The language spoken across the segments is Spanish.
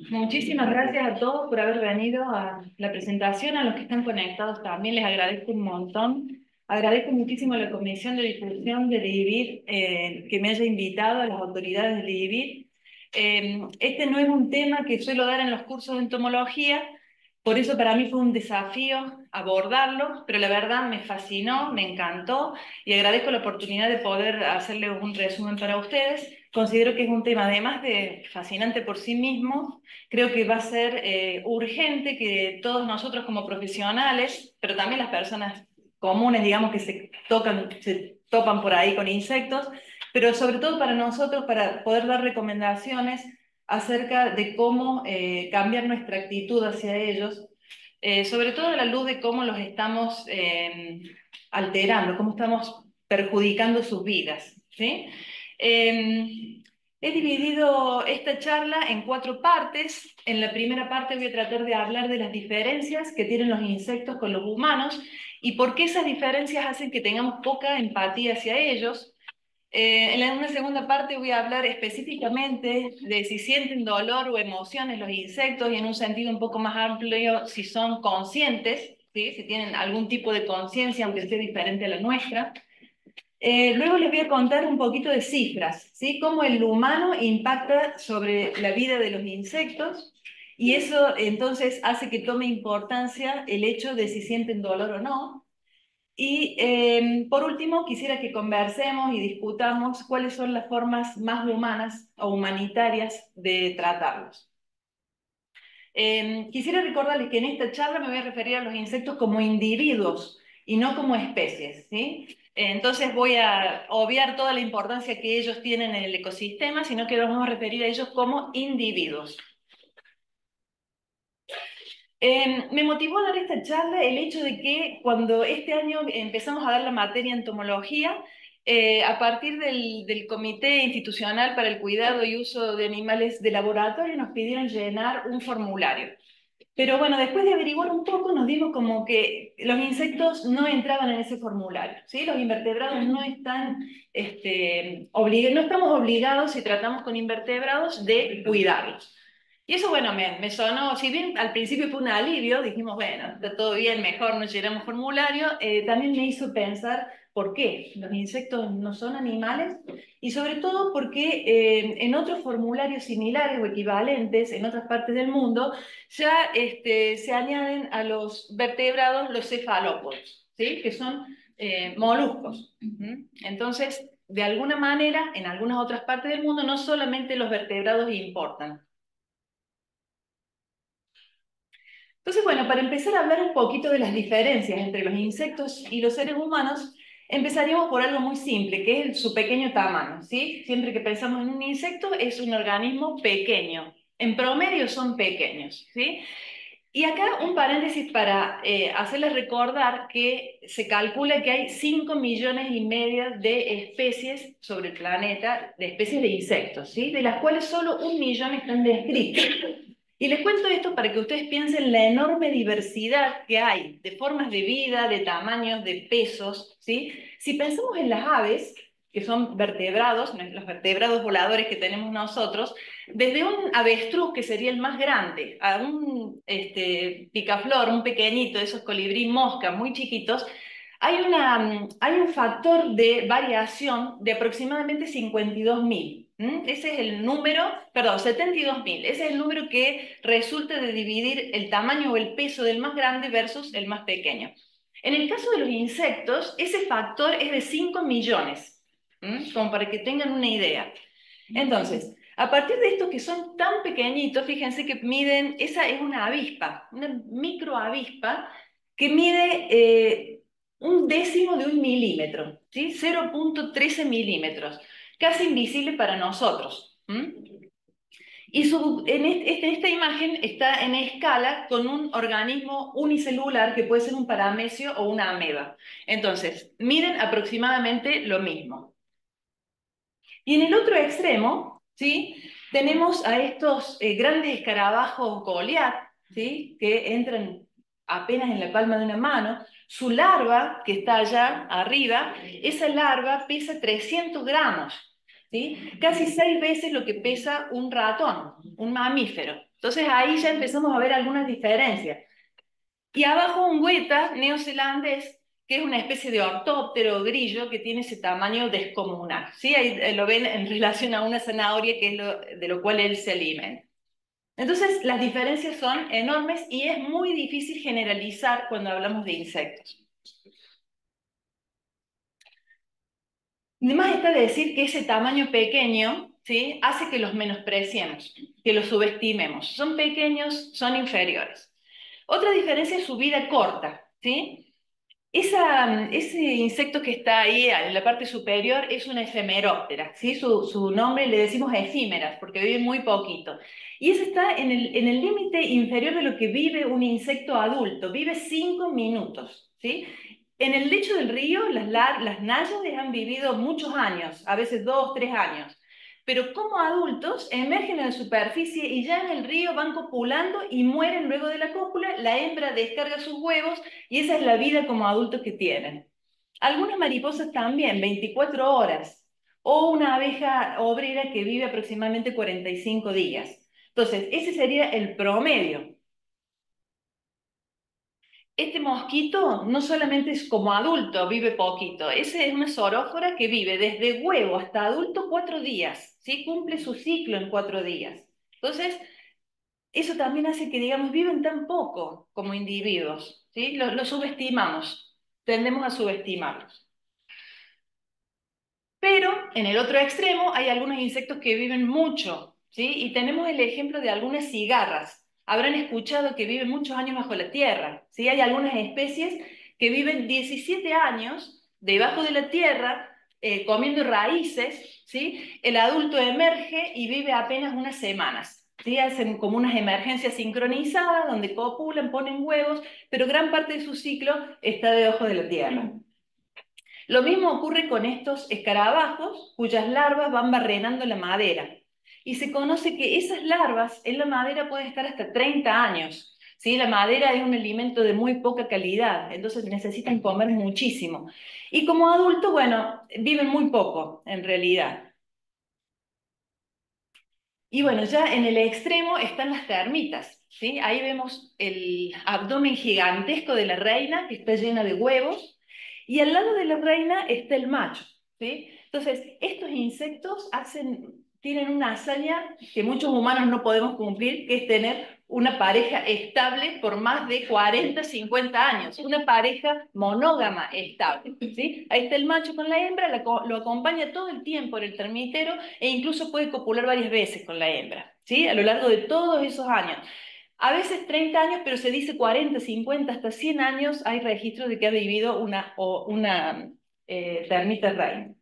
Muchísimas gracias a todos por haber venido a la presentación, a los que están conectados también, les agradezco un montón. Agradezco muchísimo a la Comisión de Difusión de LIDIVIR que me haya invitado, a las autoridades de LIDIVIR. Este no es un tema que suelo dar en los cursos de entomología, por eso para mí fue un desafío abordarlo, pero la verdad me fascinó, me encantó y agradezco la oportunidad de poder hacerle un resumen para ustedes. Considero que es un tema, además de fascinante por sí mismo, creo que va a ser urgente que todos nosotros como profesionales, pero también las personas comunes, digamos, que se topan por ahí con insectos, pero sobre todo para nosotros, para poder dar recomendaciones acerca de cómo cambiar nuestra actitud hacia ellos, sobre todo a la luz de cómo los estamos alterando, cómo estamos perjudicando sus vidas, ¿sí? He dividido esta charla en 4 partes. En la primera parte voy a tratar de hablar de las diferencias que tienen los insectos con los humanos y por qué esas diferencias hacen que tengamos poca empatía hacia ellos. Una segunda parte voy a hablar específicamente de si sienten dolor o emociones los insectos y en un sentido un poco más amplio si son conscientes, ¿sí? Si tienen algún tipo de conciencia aunque sea diferente a la nuestra. Luego les voy a contar un poquito de cifras, ¿sí? Cómo el humano impacta sobre la vida de los insectos y eso entonces hace que tome importancia el hecho de si sienten dolor o no. Y por último, quisiera que conversemos y discutamos cuáles son las formas más humanas o humanitarias de tratarlos. Quisiera recordarles que en esta charla me voy a referir a los insectos como individuos y no como especies, ¿sí? Entonces voy a obviar toda la importancia que ellos tienen en el ecosistema, sino que nos vamos a referir a ellos como individuos. Me motivó a dar esta charla el hecho de que cuando este año empezamos a dar la materia entomología, a partir del Comité Institucional para el Cuidado y Uso de Animales de Laboratorio nos pidieron llenar un formulario. Pero bueno, después de averiguar un poco nos dimos como que los insectos no entraban en ese formulario, ¿sí? Los invertebrados no están, no estamos obligados, si tratamos con invertebrados, de cuidarlos. Y eso, bueno, me sonó, si bien al principio fue un alivio, dijimos, bueno, está todo bien, mejor no llenamos formulario, también me hizo pensar por qué los insectos no son animales y sobre todo porque en otros formularios similares o equivalentes en otras partes del mundo ya se añaden a los vertebrados los cefalópodos, ¿sí? Que son moluscos. Entonces, de alguna manera, en algunas otras partes del mundo, no solamente los vertebrados importan. Entonces, bueno, para empezar a hablar un poquito de las diferencias entre los insectos y los seres humanos, empezaríamos por algo muy simple, que es su pequeño tamaño, ¿sí? Siempre que pensamos en un insecto, es un organismo pequeño. En promedio son pequeños, ¿sí? Y acá un paréntesis para hacerles recordar que se calcula que hay 5,5 millones de especies sobre el planeta, de especies de insectos, ¿sí? De las cuales solo 1 millón están descritas. Y les cuento esto para que ustedes piensen la enorme diversidad que hay de formas de vida, de tamaños, de pesos, ¿sí? Si pensamos en las aves, que son vertebrados, los vertebrados voladores que tenemos nosotros, desde un avestruz, que sería el más grande, a un picaflor, un pequeñito, esos colibrí mosca muy chiquitos, hay un factor de variación de aproximadamente 52.000. Ese es el número, perdón, 72.000. Ese es el número que resulta de dividir el tamaño o el peso del más grande versus el más pequeño. En el caso de los insectos, ese factor es de 5 millones, como para que tengan una idea. Entonces, a partir de estos que son tan pequeñitos, fíjense que miden, esa es una avispa, una microavispa que mide un décimo de un milímetro, ¿sí? 0,13 milímetros, casi invisible para nosotros. Y esta imagen está en escala con un organismo unicelular que puede ser un paramecio o una ameba. Entonces, miden aproximadamente lo mismo. Y en el otro extremo, ¿sí? Tenemos a estos grandes escarabajos Goliath, ¿sí? Que entran apenas en la palma de una mano. Su larva, que está allá arriba, esa larva pesa 300 gramos, ¿sí? Casi 6 veces lo que pesa un ratón, un mamífero. Entonces ahí ya empezamos a ver algunas diferencias. Y abajo un hueta neozelandés, que es una especie de ortóptero o grillo que tiene ese tamaño descomunal. ¿Sí? Ahí lo ven en relación a una zanahoria, que es de lo cual él se alimenta. Entonces, las diferencias son enormes y es muy difícil generalizar cuando hablamos de insectos. Además está decir que ese tamaño pequeño, ¿sí?, hace que los menospreciemos, que los subestimemos. Son pequeños, son inferiores. Otra diferencia es su vida corta, ¿sí? Ese insecto que está ahí en la parte superior es una efemeróptera, ¿sí? Su nombre le decimos efímeras porque vive muy poquito. Y ese está en el límite inferior de lo que vive un insecto adulto, vive 5 minutos, ¿sí? En el lecho del río, las náyades han vivido muchos años, a veces 2, 3 años. Pero como adultos emergen a la superficie y ya en el río van copulando y mueren luego de la cópula. La hembra descarga sus huevos y esa es la vida como adultos que tienen. Algunas mariposas también, 24 horas, o una abeja obrera que vive aproximadamente 45 días. Entonces, ese sería el promedio. Este mosquito no solamente es como adulto, vive poquito, ese es una sorófora que vive desde huevo hasta adulto 4 días, ¿sí? Cumple su ciclo en 4 días. Entonces, eso también hace que, digamos, viven tan poco como individuos, ¿sí? Lo subestimamos, tendemos a subestimarlos. Pero en el otro extremo hay algunos insectos que viven mucho, ¿sí? Y tenemos el ejemplo de algunas cigarras. Habrán escuchado que viven muchos años bajo la tierra, ¿sí? Hay algunas especies que viven 17 años debajo de la tierra, comiendo raíces, ¿sí? El adulto emerge y vive apenas unas semanas, ¿sí? Hacen como unas emergencias sincronizadas donde copulan, ponen huevos, pero gran parte de su ciclo está debajo de la tierra. Lo mismo ocurre con estos escarabajos, cuyas larvas van barrenando la madera. Y se conoce que esas larvas en la madera pueden estar hasta 30 años. ¿Sí? La madera es un alimento de muy poca calidad, entonces necesitan comer muchísimo. Y como adultos, bueno, viven muy poco, en realidad. Y bueno, ya en el extremo están las termitas, ¿sí? Ahí vemos el abdomen gigantesco de la reina, que está llena de huevos, y al lado de la reina está el macho, ¿sí? Entonces, estos insectos tienen una hazaña que muchos humanos no podemos cumplir, que es tener una pareja estable por más de 40, 50 años, una pareja monógama estable, ¿sí? Ahí está el macho con la hembra, lo acompaña todo el tiempo en el termitero e incluso puede copular varias veces con la hembra, ¿sí? A lo largo de todos esos años. A veces 30 años, pero se dice 40, 50, hasta 100 años hay registros de que ha vivido una termita reina.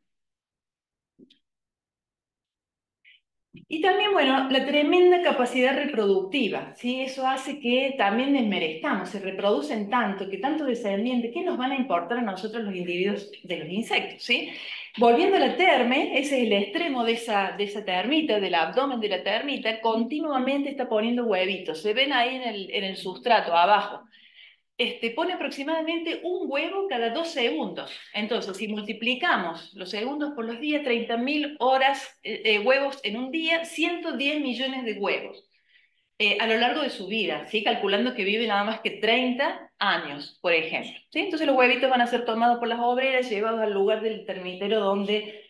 Y también, bueno, la tremenda capacidad reproductiva, ¿sí? Eso hace que también desmerezcamos, se reproducen tanto, que tantos descendientes, ¿qué nos van a importar a nosotros los individuos de los insectos, ¿sí? Volviendo a la terme, ese es el extremo de esa termita, del abdomen de la termita, continuamente está poniendo huevitos, se ven ahí en el sustrato, abajo. Pone aproximadamente un huevo cada 2 segundos. Entonces, si multiplicamos los segundos por los días, 30.000 horas, huevos en un día, 110 millones de huevos a lo largo de su vida, ¿sí? Calculando que vive nada más que 30 años, por ejemplo, ¿sí? Entonces los huevitos van a ser tomados por las obreras, llevados al lugar del termitero donde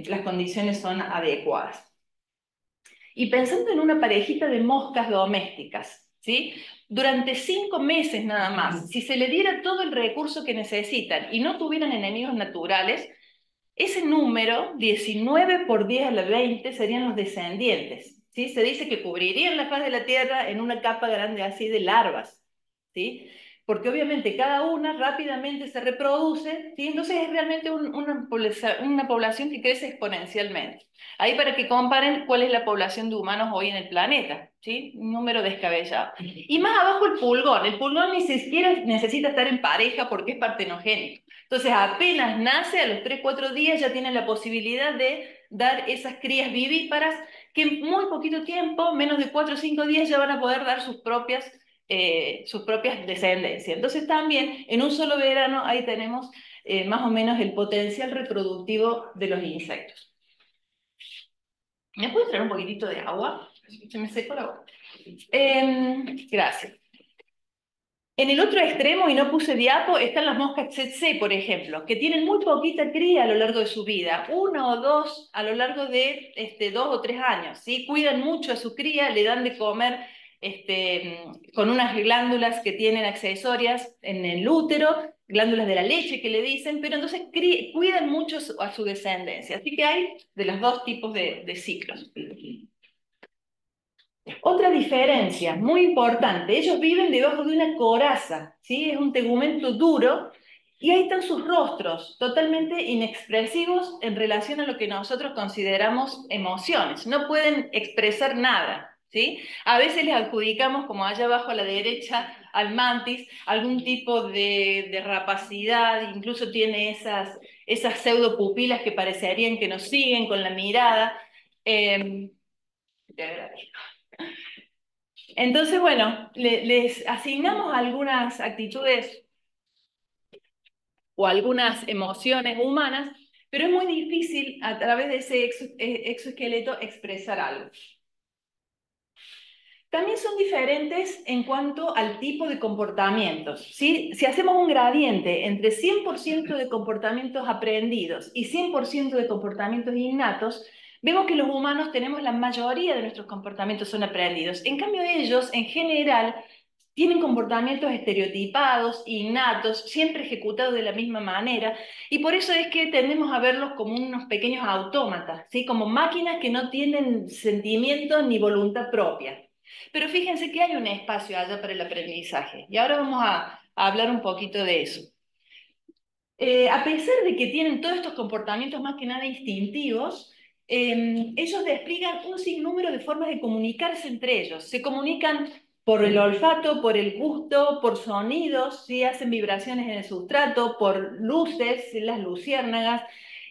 las condiciones son adecuadas. Y pensando en una parejita de moscas domésticas, ¿sí? Durante 5 meses nada más, si se le diera todo el recurso que necesitan y no tuvieran enemigos naturales, ese número, 19 por 10 a la 20, serían los descendientes, ¿sí? Se dice que cubrirían la faz de la Tierra en una capa grande así de larvas, ¿sí? Porque obviamente cada una rápidamente se reproduce, ¿sí? Entonces es realmente una población que crece exponencialmente. Ahí para que comparen cuál es la población de humanos hoy en el planeta, ¿sí? Un número descabellado. Y más abajo el pulgón ni siquiera necesita estar en pareja porque es partenogénico. Entonces apenas nace, a los 3, 4 días ya tiene la posibilidad de dar esas crías vivíparas que en muy poquito tiempo, menos de 4 o 5 días, ya van a poder dar sus propias descendencias. Entonces también en un solo verano ahí tenemos más o menos el potencial reproductivo de los insectos. ¿Me puedes traer un poquitito de agua? Se me secó la boca. Gracias. En el otro extremo, y no puse diapo, están las moscas tsetse, por ejemplo, que tienen muy poquita cría a lo largo de su vida, una o dos a lo largo de 2 o 3 años, ¿sí? Cuidan mucho a su cría, le dan de comer con unas glándulas que tienen accesorias en el útero, glándulas de la leche que le dicen, pero entonces cuidan mucho a su descendencia. Así que hay de los dos tipos de ciclos. Otra diferencia muy importante, ellos viven debajo de una coraza, ¿sí? Es un tegumento duro y ahí están sus rostros, totalmente inexpresivos en relación a lo que nosotros consideramos emociones. No pueden expresar nada, ¿sí? A veces les adjudicamos, como allá abajo a la derecha, al mantis, algún tipo de rapacidad, incluso tiene esas pseudopupilas que parecerían que nos siguen con la mirada. Te agradezco. Entonces, bueno, les asignamos algunas actitudes o algunas emociones humanas, pero es muy difícil a través de ese exoesqueleto expresar algo. También son diferentes en cuanto al tipo de comportamientos, ¿sí? Si hacemos un gradiente entre 100% de comportamientos aprendidos y 100% de comportamientos innatos, vemos que los humanos tenemos la mayoría de nuestros comportamientos son aprendidos. En cambio, ellos, en general, tienen comportamientos estereotipados, innatos, siempre ejecutados de la misma manera, y por eso es que tendemos a verlos como unos pequeños autómatas, ¿sí? Como máquinas que no tienen sentimiento ni voluntad propia. Pero fíjense que hay un espacio allá para el aprendizaje, y ahora vamos a hablar un poquito de eso. A pesar de que tienen todos estos comportamientos más que nada instintivos, ellos despliegan un sinnúmero de formas de comunicarse entre ellos. Se comunican por el olfato, por el gusto, por sonidos, ¿sí? Hacen vibraciones en el sustrato, por luces, ¿sí? Las luciérnagas.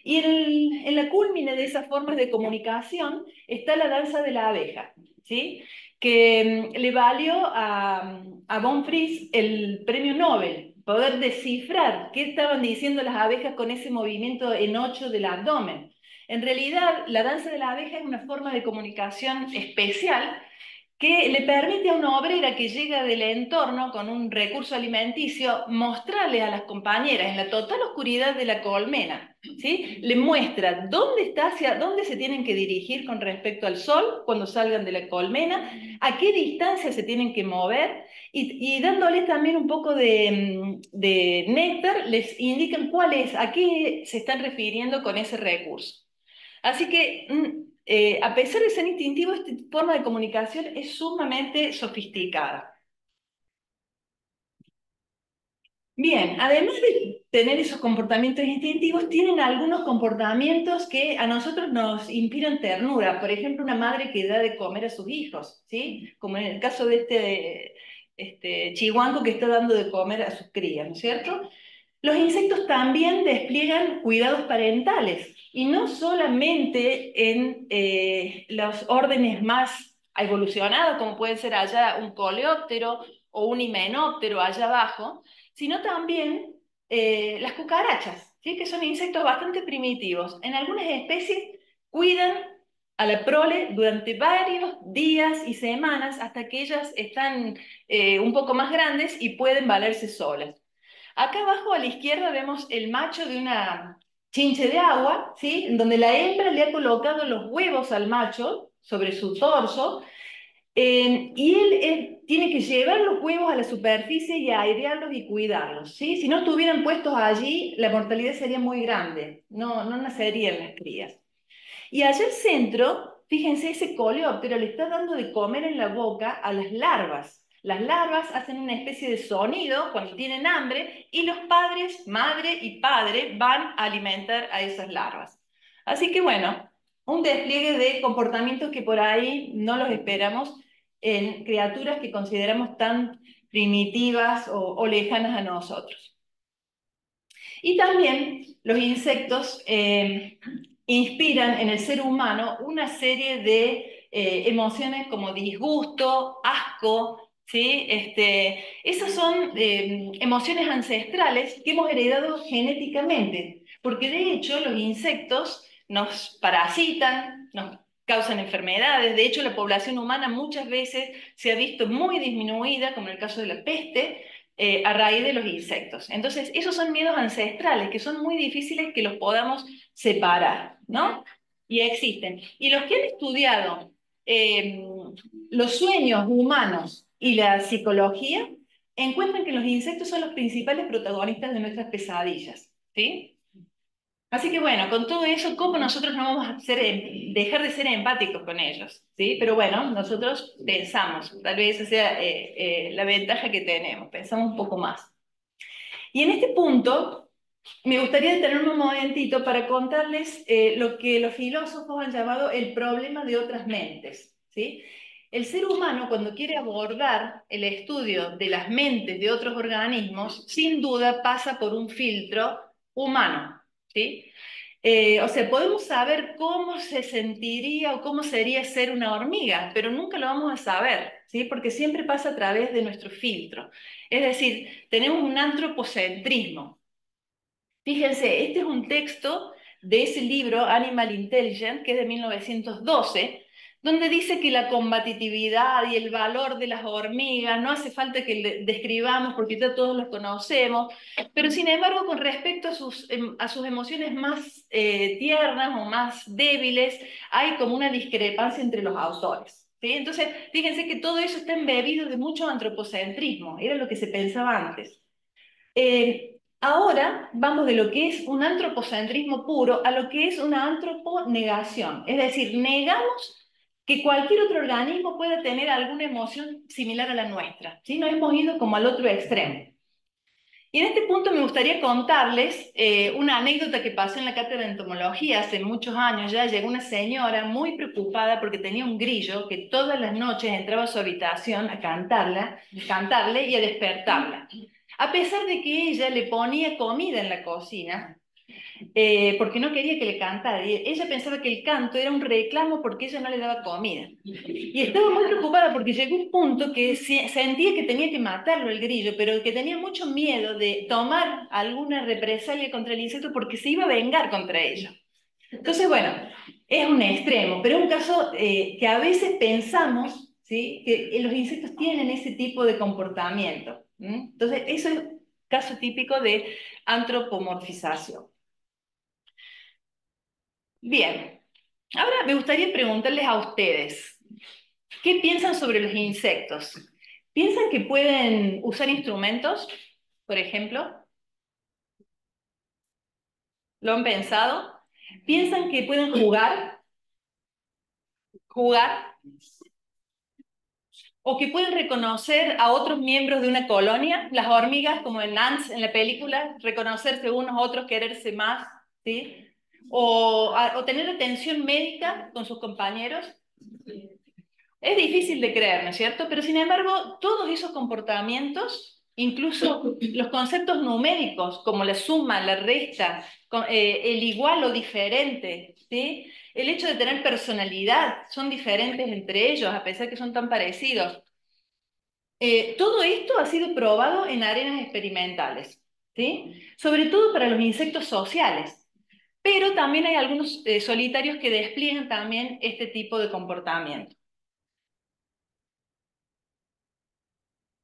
Y en la cúlmine de esas formas de comunicación está la danza de la abeja, ¿sí? Que le valió a von Fries el premio Nobel, poder descifrar qué estaban diciendo las abejas con ese movimiento en 8 del abdomen. En realidad, la danza de la abeja es una forma de comunicación especial que le permite a una obrera que llega del entorno con un recurso alimenticio mostrarle a las compañeras en la total oscuridad de la colmena, ¿sí? Le muestra dónde está, hacia dónde se tienen que dirigir con respecto al sol cuando salgan de la colmena, a qué distancia se tienen que mover y dándoles también un poco de néctar, les indican a qué se están refiriendo con ese recurso. Así que, a pesar de ser instintivo, esta forma de comunicación es sumamente sofisticada. Bien, además de tener esos comportamientos instintivos, tienen algunos comportamientos que a nosotros nos inspiran ternura. Por ejemplo, una madre que da de comer a sus hijos, ¿sí? Como en el caso de este chihuanco que está dando de comer a sus crías, ¿no es cierto? Los insectos también despliegan cuidados parentales y no solamente en los órdenes más evolucionados, como pueden ser allá un coleóptero o un himenóptero allá abajo, sino también las cucarachas, ¿sí? Que son insectos bastante primitivos. En algunas especies cuidan a la prole durante varios días y semanas hasta que ellas están un poco más grandes y pueden valerse solas. Acá abajo a la izquierda vemos el macho de una chinche de agua, ¿sí? En donde la hembra le ha colocado los huevos al macho sobre su torso, y él tiene que llevar los huevos a la superficie y airearlos y cuidarlos, ¿sí? Si no estuvieran puestos allí, la mortalidad sería muy grande, no nacerían las crías. Y allá al centro, fíjense, ese coleóptero le está dando de comer en la boca a las larvas. Las larvas hacen una especie de sonido cuando tienen hambre y los padres, madre y padre, van a alimentar a esas larvas. Así que bueno, un despliegue de comportamientos que por ahí no los esperamos en criaturas que consideramos tan primitivas o lejanas a nosotros. Y también los insectos inspiran en el ser humano una serie de emociones como disgusto, asco, ¿sí? Esas son emociones ancestrales que hemos heredado genéticamente, porque de hecho los insectos nos parasitan, nos causan enfermedades. De hecho, la población humana muchas veces se ha visto muy disminuida, como en el caso de la peste, a raíz de los insectos. Entonces, esos son miedos ancestrales que son muy difíciles que los podamos separar, ¿no? Y existen. Y los que han estudiado eh, los sueños humanos y la psicología encuentran que los insectos son los principales protagonistas de nuestras pesadillas, ¿sí? Así que bueno, con todo eso, ¿cómo nosotros no vamos a dejar de ser empáticos con ellos? ¿Sí? Pero bueno, nosotros pensamos, tal vez esa sea la ventaja que tenemos, pensamos un poco más. Y en este punto, me gustaría detenerme un momentito para contarles lo que los filósofos han llamado el problema de otras mentes, ¿sí? El ser humano, cuando quiere abordar el estudio de las mentes de otros organismos, sin duda pasa por un filtro humano, ¿sí? O sea, podemos saber cómo se sentiría o cómo sería ser una hormiga, pero nunca lo vamos a saber, ¿sí? Porque siempre pasa a través de nuestro filtro. Es decir, tenemos un antropocentrismo. Fíjense, este es un texto de ese libro, Animal Intelligence, que es de 1912, donde dice que la combatividad y el valor de las hormigas no hace falta que le describamos porque ya todos los conocemos, pero sin embargo con respecto a sus emociones más tiernas o más débiles, hay como una discrepancia entre los autores. ¿Sí? Entonces, fíjense que todo eso está embebido de mucho antropocentrismo, era lo que se pensaba antes. Ahora vamos de lo que es un antropocentrismo puro a lo que es una antroponegación. Es decir, negamos que cualquier otro organismo pueda tener alguna emoción similar a la nuestra. ¿Sí? Nos hemos ido como al otro extremo. Y en este punto me gustaría contarles una anécdota que pasó en la cátedra de entomología hace muchos años ya. Llegó una señora muy preocupada porque tenía un grillo que todas las noches entraba a su habitación a cantarle y a despertarla. A pesar de que ella le ponía comida en la cocina, porque no quería que le cantara. Y ella pensaba que el canto era un reclamo porque ella no le daba comida. Y estaba muy preocupada porque llegó un punto que sentía que tenía que matarlo el grillo, pero que tenía mucho miedo de tomar alguna represalia contra el insecto porque se iba a vengar contra ella. Entonces, bueno, es un extremo, pero es un caso que a veces pensamos, ¿sí?, que los insectos tienen ese tipo de comportamiento. Entonces, eso es un caso típico de antropomorfización. Bien, ahora me gustaría preguntarles a ustedes, ¿qué piensan sobre los insectos? ¿Piensan que pueden usar instrumentos, por ejemplo? ¿Lo han pensado? ¿Piensan que pueden jugar? ¿Jugar? ¿O que pueden reconocer a otros miembros de una colonia? Las hormigas, como en Ants, en la película, reconocerse unos a otros, quererse más, ¿sí? O tener atención médica con sus compañeros. Es difícil de creer, ¿no es cierto? Pero sin embargo, todos esos comportamientos, incluso los conceptos numéricos, como la suma, la resta, el igual o diferente, ¿sí? El hecho de tener personalidad, son diferentes entre ellos, a pesar que son tan parecidos. Todo esto ha sido probado en arenas experimentales, ¿sí? Sobre todo para los insectos sociales. Pero también hay algunos solitarios que despliegan también este tipo de comportamiento.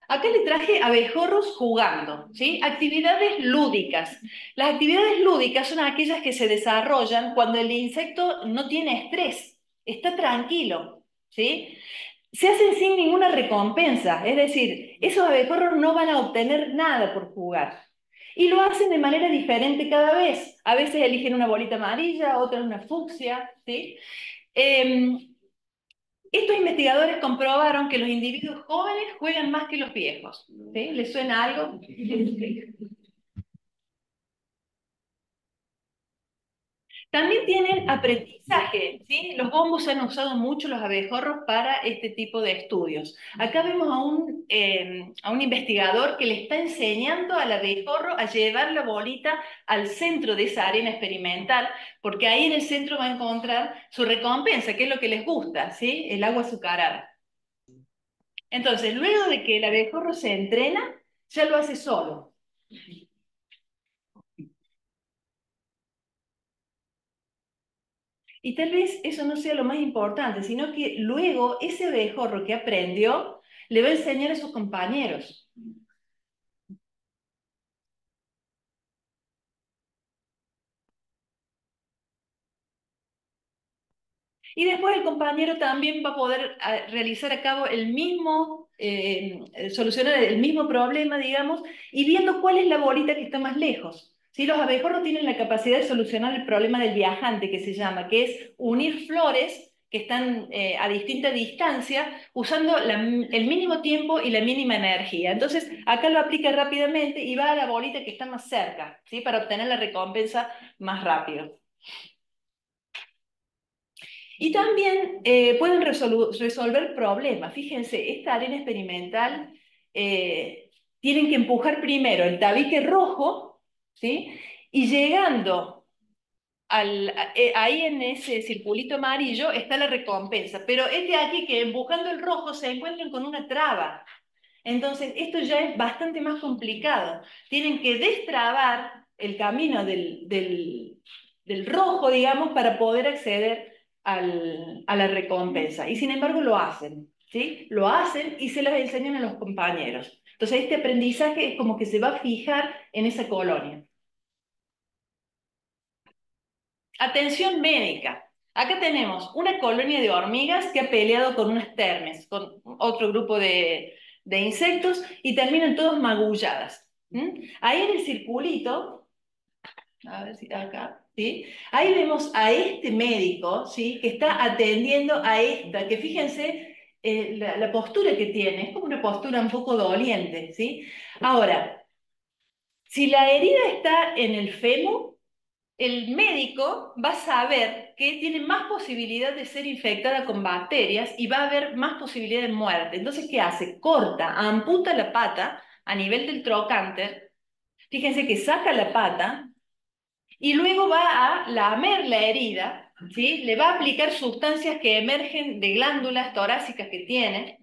Acá le traje abejorros jugando, ¿sí? Actividades lúdicas. Las actividades lúdicas son aquellas que se desarrollan cuando el insecto no tiene estrés, está tranquilo, ¿sí? Se hacen sin ninguna recompensa, es decir, esos abejorros no van a obtener nada por jugar. Y lo hacen de manera diferente cada vez. A veces eligen una bolita amarilla, otra una fucsia, ¿sí? Em, Estos investigadores comprobaron que los individuos jóvenes juegan más que los viejos. ¿Sí? ¿Les suena algo? También tienen aprendizaje, ¿sí? Los bombos se han usado mucho los abejorros para este tipo de estudios. Acá vemos a un investigador que le está enseñando al abejorro a llevar la bolita al centro de esa arena experimental, porque ahí en el centro va a encontrar su recompensa, que es lo que les gusta, ¿sí? El agua azucarada. Entonces, luego de que el abejorro se entrena, ya lo hace solo. Y tal vez eso no sea lo más importante, sino que luego ese abejorro que aprendió le va a enseñar a sus compañeros. Y después el compañero también va a poder realizar a cabo el mismo, solucionar el mismo problema, digamos, y viendo cuál es la bolita que está más lejos. ¿Sí? Los abejorros tienen la capacidad de solucionar el problema del viajante, que se llama, que es unir flores que están a distinta distancia, usando el mínimo tiempo y la mínima energía. Entonces, acá lo aplica rápidamente y va a la bolita que está más cerca, ¿sí? Para obtener la recompensa más rápido. Y también pueden resolver problemas. Fíjense, esta arena experimental tienen que empujar primero el tabique rojo, ¿sí? Y llegando ahí en ese circulito amarillo está la recompensa. Pero es de aquí que empujando el rojo se encuentran con una traba. Entonces, esto ya es bastante más complicado. Tienen que destrabar el camino del rojo, digamos, para poder acceder a la recompensa. Y sin embargo lo hacen, ¿sí? Lo hacen y se las enseñan a los compañeros. Entonces, este aprendizaje es como que se va a fijar en esa colonia. Atención médica. Acá tenemos una colonia de hormigas que ha peleado con unas termes, con otro grupo de insectos, y terminan todas magulladas. ¿Mm? Ahí en el circulito, a ver si acá, ¿sí? Ahí vemos a este médico, ¿sí? Que está atendiendo a esta, que fíjense la postura que tiene, es como una postura un poco doliente, ¿sí? Ahora, si la herida está en el fémur, el médico va a saber que tiene más posibilidad de ser infectada con bacterias y va a haber más posibilidad de muerte. Entonces, ¿qué hace? Corta, amputa la pata a nivel del trocánter. Fíjense que saca la pata y luego va a lamer la herida, ¿sí? Le va a aplicar sustancias que emergen de glándulas torácicas que tiene.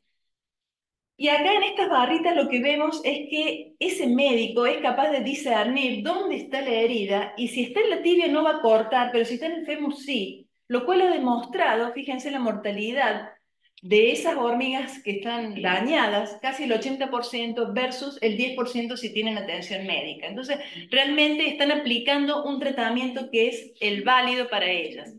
Y acá en estas barritas lo que vemos es que ese médico es capaz de discernir dónde está la herida y si está en la tibia no va a cortar, pero si está en el fémur sí, lo cual ha demostrado, fíjense la mortalidad de esas hormigas que están dañadas, casi el 80% versus el 10% si tienen atención médica. Entonces, realmente están aplicando un tratamiento que es el válido para ellas.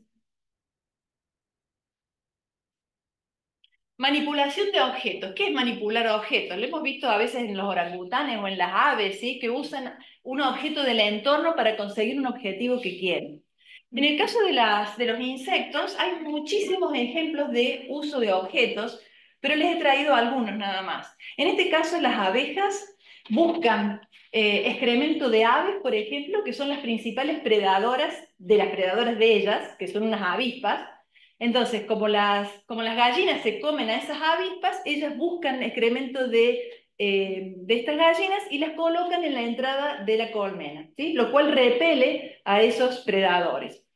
Manipulación de objetos. ¿Qué es manipular objetos? Lo hemos visto a veces en los orangutanes o en las aves, ¿sí? Que usan un objeto del entorno para conseguir un objetivo que quieren. En el caso de los insectos, hay muchísimos ejemplos de uso de objetos, pero les he traído algunos nada más. En este caso, las abejas buscan excremento de aves, por ejemplo, que son las principales predadoras de las predadoras de ellas, que son unas avispas. Entonces, como las gallinas se comen a esas avispas, ellas buscan excremento de estas gallinas y las colocan en la entrada de la colmena, ¿sí? Lo cual repele a esos predadores.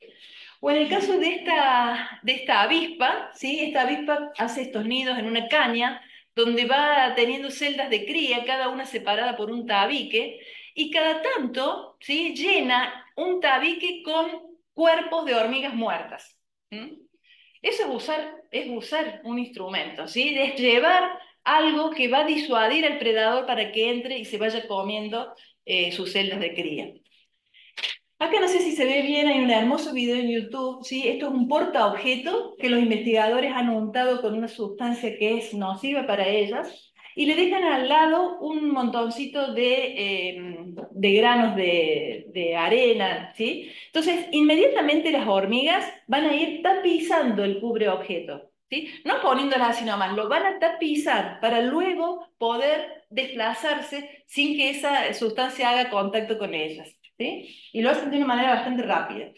O en el caso de esta avispa, ¿sí? Esta avispa hace estos nidos en una caña donde va teniendo celdas de cría, cada una separada por un tabique, y cada tanto, ¿sí? Llena un tabique con cuerpos de hormigas muertas. ¿Mm? Eso es usar un instrumento, ¿sí? Es llevar algo que va a disuadir al predador para que entre y se vaya comiendo sus celdas de cría. Acá no sé si se ve bien, hay un hermoso video en YouTube, ¿sí? Esto es un portaobjeto que los investigadores han untado con una sustancia que es nociva para ellas y le dejan al lado un montoncito de granos de arena, ¿sí? Entonces, inmediatamente las hormigas van a ir tapizando el cubreobjeto, ¿sí? No poniéndolas así nomás, lo van a tapizar para luego poder desplazarse sin que esa sustancia haga contacto con ellas, ¿sí? Y lo hacen de una manera bastante rápida.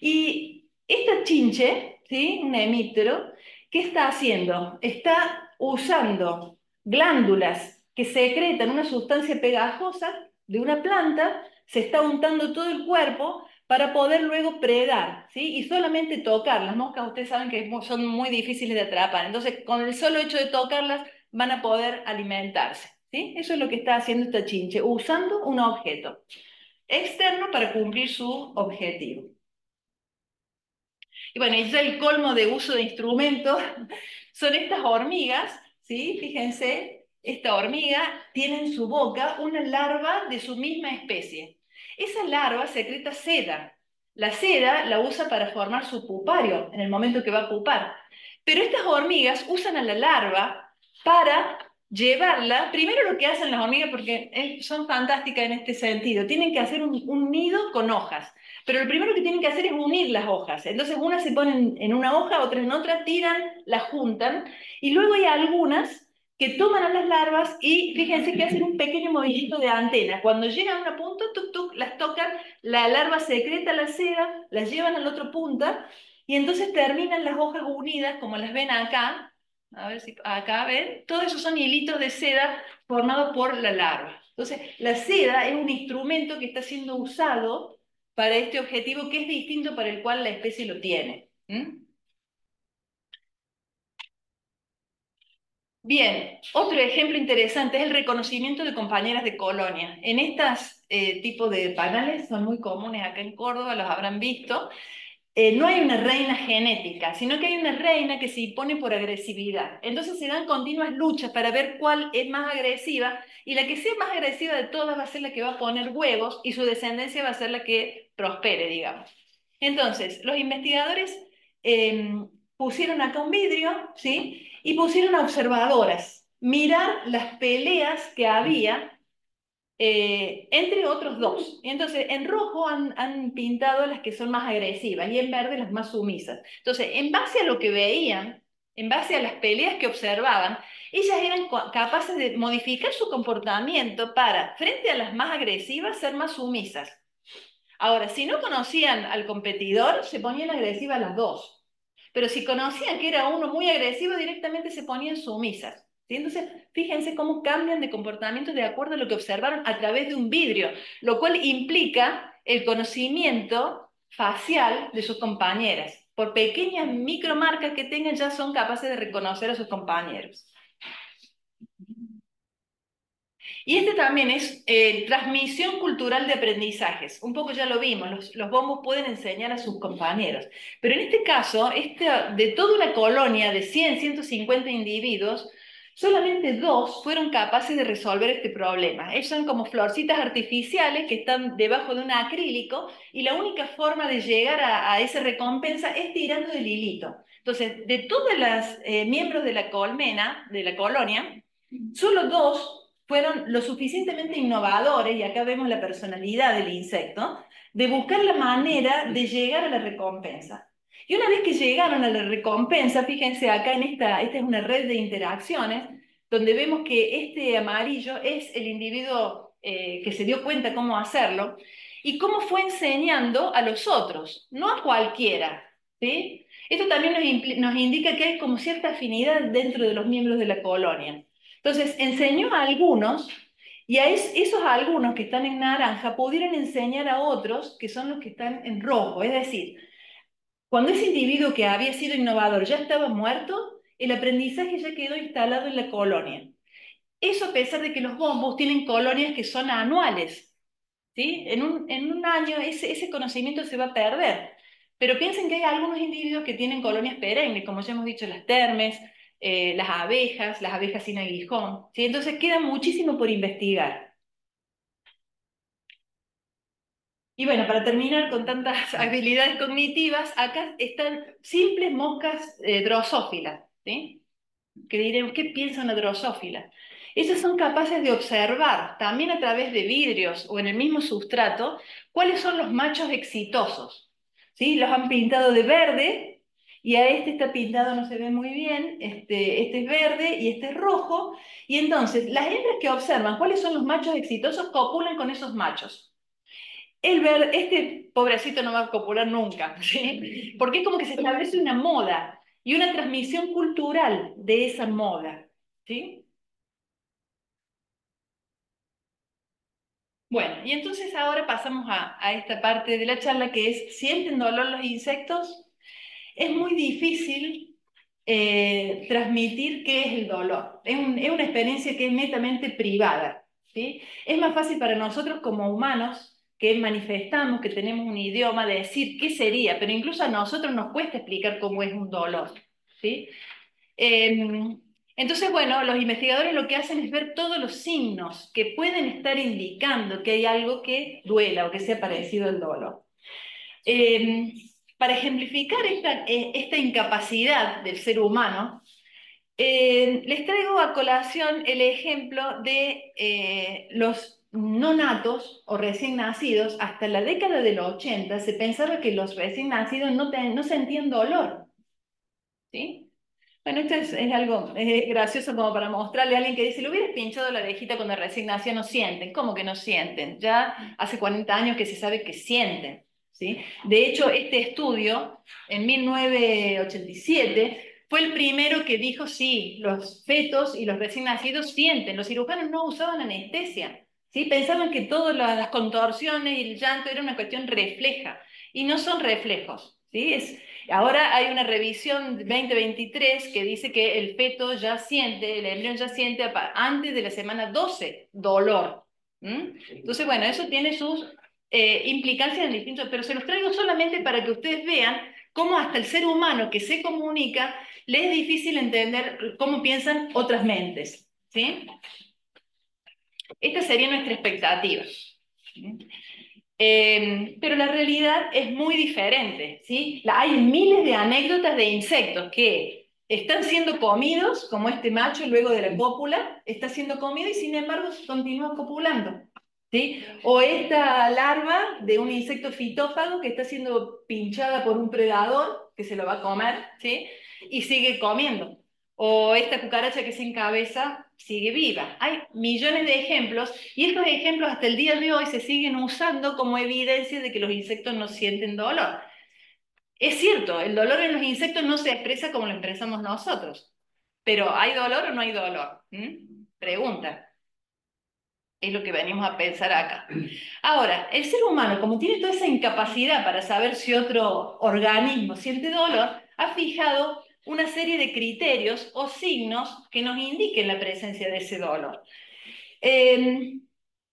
Y esta chinche, ¿sí? Un hemíptero, ¿qué está haciendo? Está usando glándulas que secretan una sustancia pegajosa de una planta, se está untando todo el cuerpo para poder luego predar, ¿sí? Y solamente tocar. Las moscas, ustedes saben que son muy difíciles de atrapar, entonces con el solo hecho de tocarlas van a poder alimentarse, ¿sí? Eso es lo que está haciendo esta chinche, usando un objeto externo para cumplir su objetivo. Y bueno, y ya el colmo de uso de instrumentos son estas hormigas, ¿sí? Fíjense, esta hormiga tiene en su boca una larva de su misma especie. Esa larva secreta seda. La seda la usa para formar su pupario en el momento que va a pupar. Pero estas hormigas usan a la larva para llevarla, primero lo que hacen las hormigas, porque son fantásticas en este sentido, tienen que hacer un nido con hojas, pero lo primero que tienen que hacer es unir las hojas. Entonces unas se ponen en una hoja, otras en otra, tiran, las juntan, y luego hay algunas que toman a las larvas y fíjense que hacen un pequeño movimiento de antena. Cuando llegan a una punta, tuc, tuc, las tocan, la larva secreta la seda, las llevan al otro punta, y entonces terminan las hojas unidas, como las ven acá. A ver si acá ven, todos esos son hilitos de seda formados por la larva. Entonces, la seda es un instrumento que está siendo usado para este objetivo que es distinto para el cual la especie lo tiene. ¿Mm? Bien, otro ejemplo interesante es el reconocimiento de compañeras de colonia. En estos tipos de panales son muy comunes acá en Córdoba, los habrán visto. No hay una reina genética, sino que hay una reina que se impone por agresividad. Entonces se dan continuas luchas para ver cuál es más agresiva, y la que sea más agresiva de todas va a ser la que va a poner huevos y su descendencia va a ser la que prospere, digamos. Entonces, los investigadores eh, pusieron acá un vidrio, ¿sí? Y pusieron a observadoras, mirar las peleas que había entre otros dos. Y entonces, en rojo han pintado las que son más agresivas y en verde las más sumisas. Entonces, en base a lo que veían, en base a las peleas que observaban, ellas eran capaces de modificar su comportamiento para, frente a las más agresivas, ser más sumisas. Ahora, si no conocían al competidor, se ponían agresivas las dos. Pero si conocían que era uno muy agresivo, directamente se ponían sumisas. ¿Sí? Entonces, fíjense cómo cambian de comportamiento de acuerdo a lo que observaron a través de un vidrio, lo cual implica el conocimiento facial de sus compañeras. Por pequeñas micromarcas que tengan, ya son capaces de reconocer a sus compañeros. Y este también es transmisión cultural de aprendizajes. Un poco ya lo vimos, los bombos pueden enseñar a sus compañeros. Pero en este caso, de toda una colonia de 100, 150 individuos, solamente dos fueron capaces de resolver este problema. Ellos son como florcitas artificiales que están debajo de un acrílico y la única forma de llegar a esa recompensa es tirando del hilito. Entonces, de todas las miembros de la colmena, de la colonia, solo dos fueron lo suficientemente innovadores, y acá vemos la personalidad del insecto, de buscar la manera de llegar a la recompensa. Y una vez que llegaron a la recompensa, fíjense acá esta es una red de interacciones, donde vemos que este amarillo es el individuo que se dio cuenta cómo hacerlo, y cómo fue enseñando a los otros, no a cualquiera, ¿sí? Esto también nos indica que hay como cierta afinidad dentro de los miembros de la colonia. Entonces, enseñó a algunos, y a esos algunos que están en naranja pudieron enseñar a otros que son los que están en rojo. Es decir, cuando ese individuo que había sido innovador ya estaba muerto, el aprendizaje ya quedó instalado en la colonia. Eso a pesar de que los bombos tienen colonias que son anuales, ¿sí? En un año ese conocimiento se va a perder. Pero piensen que hay algunos individuos que tienen colonias perennes, como ya hemos dicho, las termes, las abejas sin aguijón, ¿sí? Entonces queda muchísimo por investigar. Y bueno, para terminar con tantas habilidades cognitivas, acá están simples moscas drosófilas, ¿sí? Que diremos, ¿qué piensa una drosófila? Ellas son capaces de observar, también a través de vidrios o en el mismo sustrato, cuáles son los machos exitosos. ¿Sí? Los han pintado de verde, y a este está pintado, no se ve muy bien, este es verde y este es rojo, y entonces las hembras que observan cuáles son los machos exitosos copulan con esos machos. Este pobrecito no va a copular nunca, ¿sí? Porque es como que se establece una moda y una transmisión cultural de esa moda, ¿sí? Bueno, y entonces ahora pasamos a esta parte de la charla que es, ¿sienten dolor los insectos? Es muy difícil transmitir qué es el dolor. Es una experiencia que es netamente privada, ¿sí? Es más fácil para nosotros como humanos que manifestamos, que tenemos un idioma, de decir qué sería, pero incluso a nosotros nos cuesta explicar cómo es un dolor, ¿sí? Entonces, bueno, los investigadores lo que hacen es ver todos los signos que pueden estar indicando que hay algo que duela o que sea parecido al dolor. Para ejemplificar esta incapacidad del ser humano, les traigo a colación el ejemplo de los no natos o recién nacidos. Hasta la década del 80 se pensaba que los recién nacidos no sentían dolor, ¿sí? Bueno, esto es algo gracioso como para mostrarle a alguien que dice, le hubieras pinchado la orejita cuando recién nació, no sienten. ¿Cómo que no sienten? Ya hace 40 años que se sabe que sienten, ¿sí? De hecho, este estudio, en 1987, fue el primero que dijo, sí, los fetos y los recién nacidos sienten. Los cirujanos no usaban anestesia, ¿sí? Pensaban que todas las contorsiones y el llanto era una cuestión refleja, y no son reflejos, ¿sí? Ahora hay una revisión 2023 que dice que el feto ya siente, el embrión ya siente antes de la semana 12 dolor. Entonces, bueno, eso tiene sus implicancias en distintos, pero se los traigo solamente para que ustedes vean cómo hasta el ser humano que se comunica le es difícil entender cómo piensan otras mentes, ¿sí? Esta sería nuestra expectativa. Pero la realidad es muy diferente, ¿sí? Hay miles de anécdotas de insectos que están siendo comidos, como este macho luego de la cópula, está siendo comido y sin embargo continúa copulando, ¿sí? O esta larva de un insecto fitófago que está siendo pinchada por un predador que se lo va a comer, ¿sí? Y sigue comiendo. O esta cucaracha que sin cabeza sigue viva. Hay millones de ejemplos y estos ejemplos hasta el día de hoy se siguen usando como evidencia de que los insectos no sienten dolor. Es cierto, el dolor en los insectos no se expresa como lo expresamos nosotros, pero ¿hay dolor o no hay dolor? Pregunta. Es lo que venimos a pensar acá. Ahora, el ser humano, como tiene toda esa incapacidad para saber si otro organismo siente dolor, ha fijado una serie de criterios o signos que nos indiquen la presencia de ese dolor. Eh,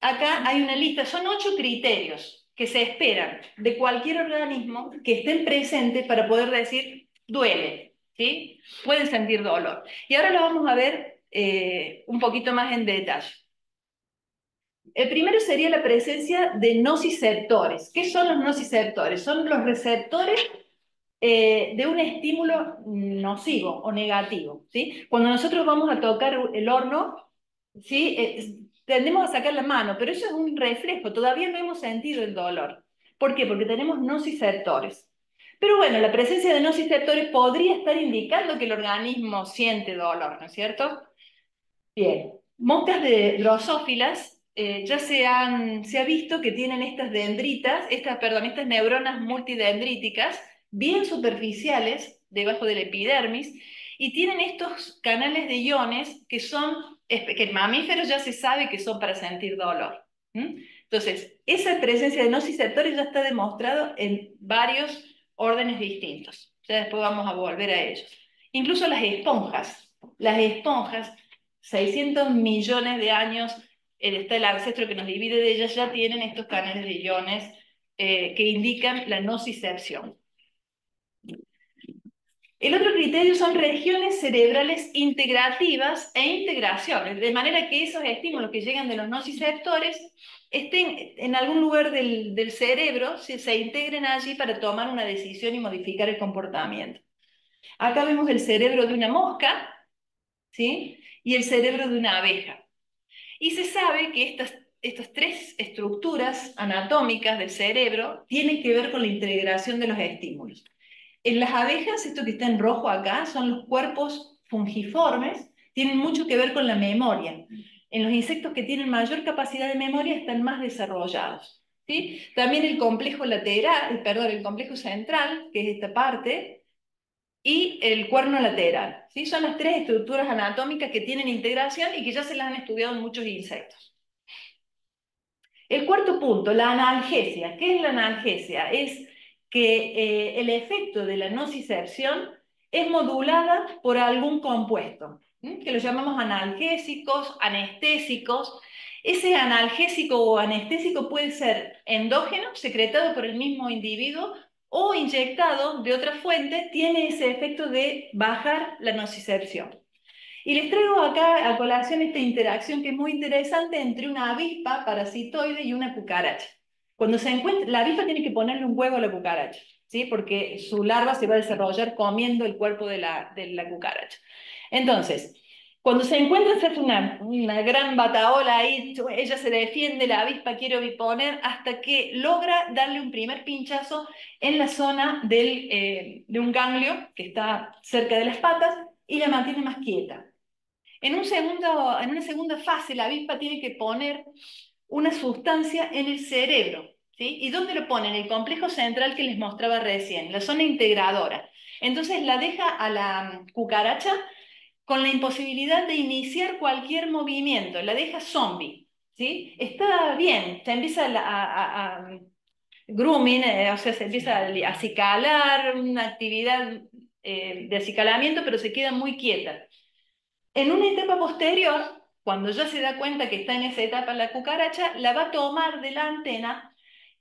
Acá hay una lista, son 8 criterios que se esperan de cualquier organismo que estén presentes para poder decir duele, ¿sí? Pueden sentir dolor. Y ahora lo vamos a ver un poquito más en detalle. El primero sería la presencia de nociceptores. ¿Qué son los nociceptores? Son los receptores de un estímulo nocivo o negativo, ¿sí? Cuando nosotros vamos a tocar el horno, ¿sí? Tendemos a sacar la mano, pero eso es un reflejo, todavía no hemos sentido el dolor. ¿Por qué? Porque tenemos nociceptores. Pero bueno, la presencia de nociceptores podría estar indicando que el organismo siente dolor, ¿no es cierto? Bien, moscas de drosófilas ya se ha visto que tienen estas dendritas, estas neuronas multidendríticas, bien superficiales, debajo de la epidermis, y tienen estos canales de iones que en mamíferos ya se sabe que son para sentir dolor. Entonces, esa presencia de nociceptores ya está demostrado en varios órdenes distintos. Ya después vamos a volver a ellos. Incluso las esponjas. Las esponjas 600 millones de años está el ancestro que nos divide de ellas, ya tienen estos canales de iones que indican la nocicepción. El otro criterio son regiones cerebrales integrativas e integraciones, de manera que esos estímulos que llegan de los nociceptores estén en algún lugar del cerebro, se integren allí para tomar una decisión y modificar el comportamiento. Acá vemos el cerebro de una mosca, ¿sí? Y el cerebro de una abeja. Y se sabe que estas 3 estructuras anatómicas del cerebro tienen que ver con la integración de los estímulos. En las abejas, esto que está en rojo acá, son los cuerpos fungiformes, tienen mucho que ver con la memoria. En los insectos que tienen mayor capacidad de memoria están más desarrollados, ¿sí? También el complejo lateral, perdón, el complejo central, que es esta parte, y el cuerno lateral, ¿sí? Son las 3 estructuras anatómicas que tienen integración y que ya se las han estudiado en muchos insectos. El cuarto punto, la analgesia. ¿Qué es la analgesia? Es que el efecto de la nocicepción es modulada por algún compuesto, que lo llamamos analgésicos, anestésicos, Ese analgésico o anestésico puede ser endógeno, secretado por el mismo individuo, o inyectado de otra fuente, tiene ese efecto de bajar la nocicepción. Y les traigo acá a colación esta interacción que es muy interesante entre una avispa parasitoide y una cucaracha. Cuando se encuentra, la avispa tiene que ponerle un huevo a la cucaracha, ¿sí? Porque su larva se va a desarrollar comiendo el cuerpo de la cucaracha. Entonces, cuando se encuentra, se hace una gran bataola ahí, ella se defiende, la avispa quiere oviponer, hasta que logra darle un primer pinchazo en la zona de un ganglio que está cerca de las patas y la mantiene más quieta. En una segunda fase, la avispa tiene que poner una sustancia en el cerebro, ¿sí? ¿Y dónde lo pone? En el complejo central que les mostraba recién, la zona integradora. Entonces la deja a la cucaracha con la imposibilidad de iniciar cualquier movimiento, la deja zombie, ¿sí? Está bien, se empieza a grooming, o sea, se empieza a acicalar, una actividad de acicalamiento, pero se queda muy quieta. En una etapa posterior, cuando ya se da cuenta que está en esa etapa la cucaracha, la va a tomar de la antena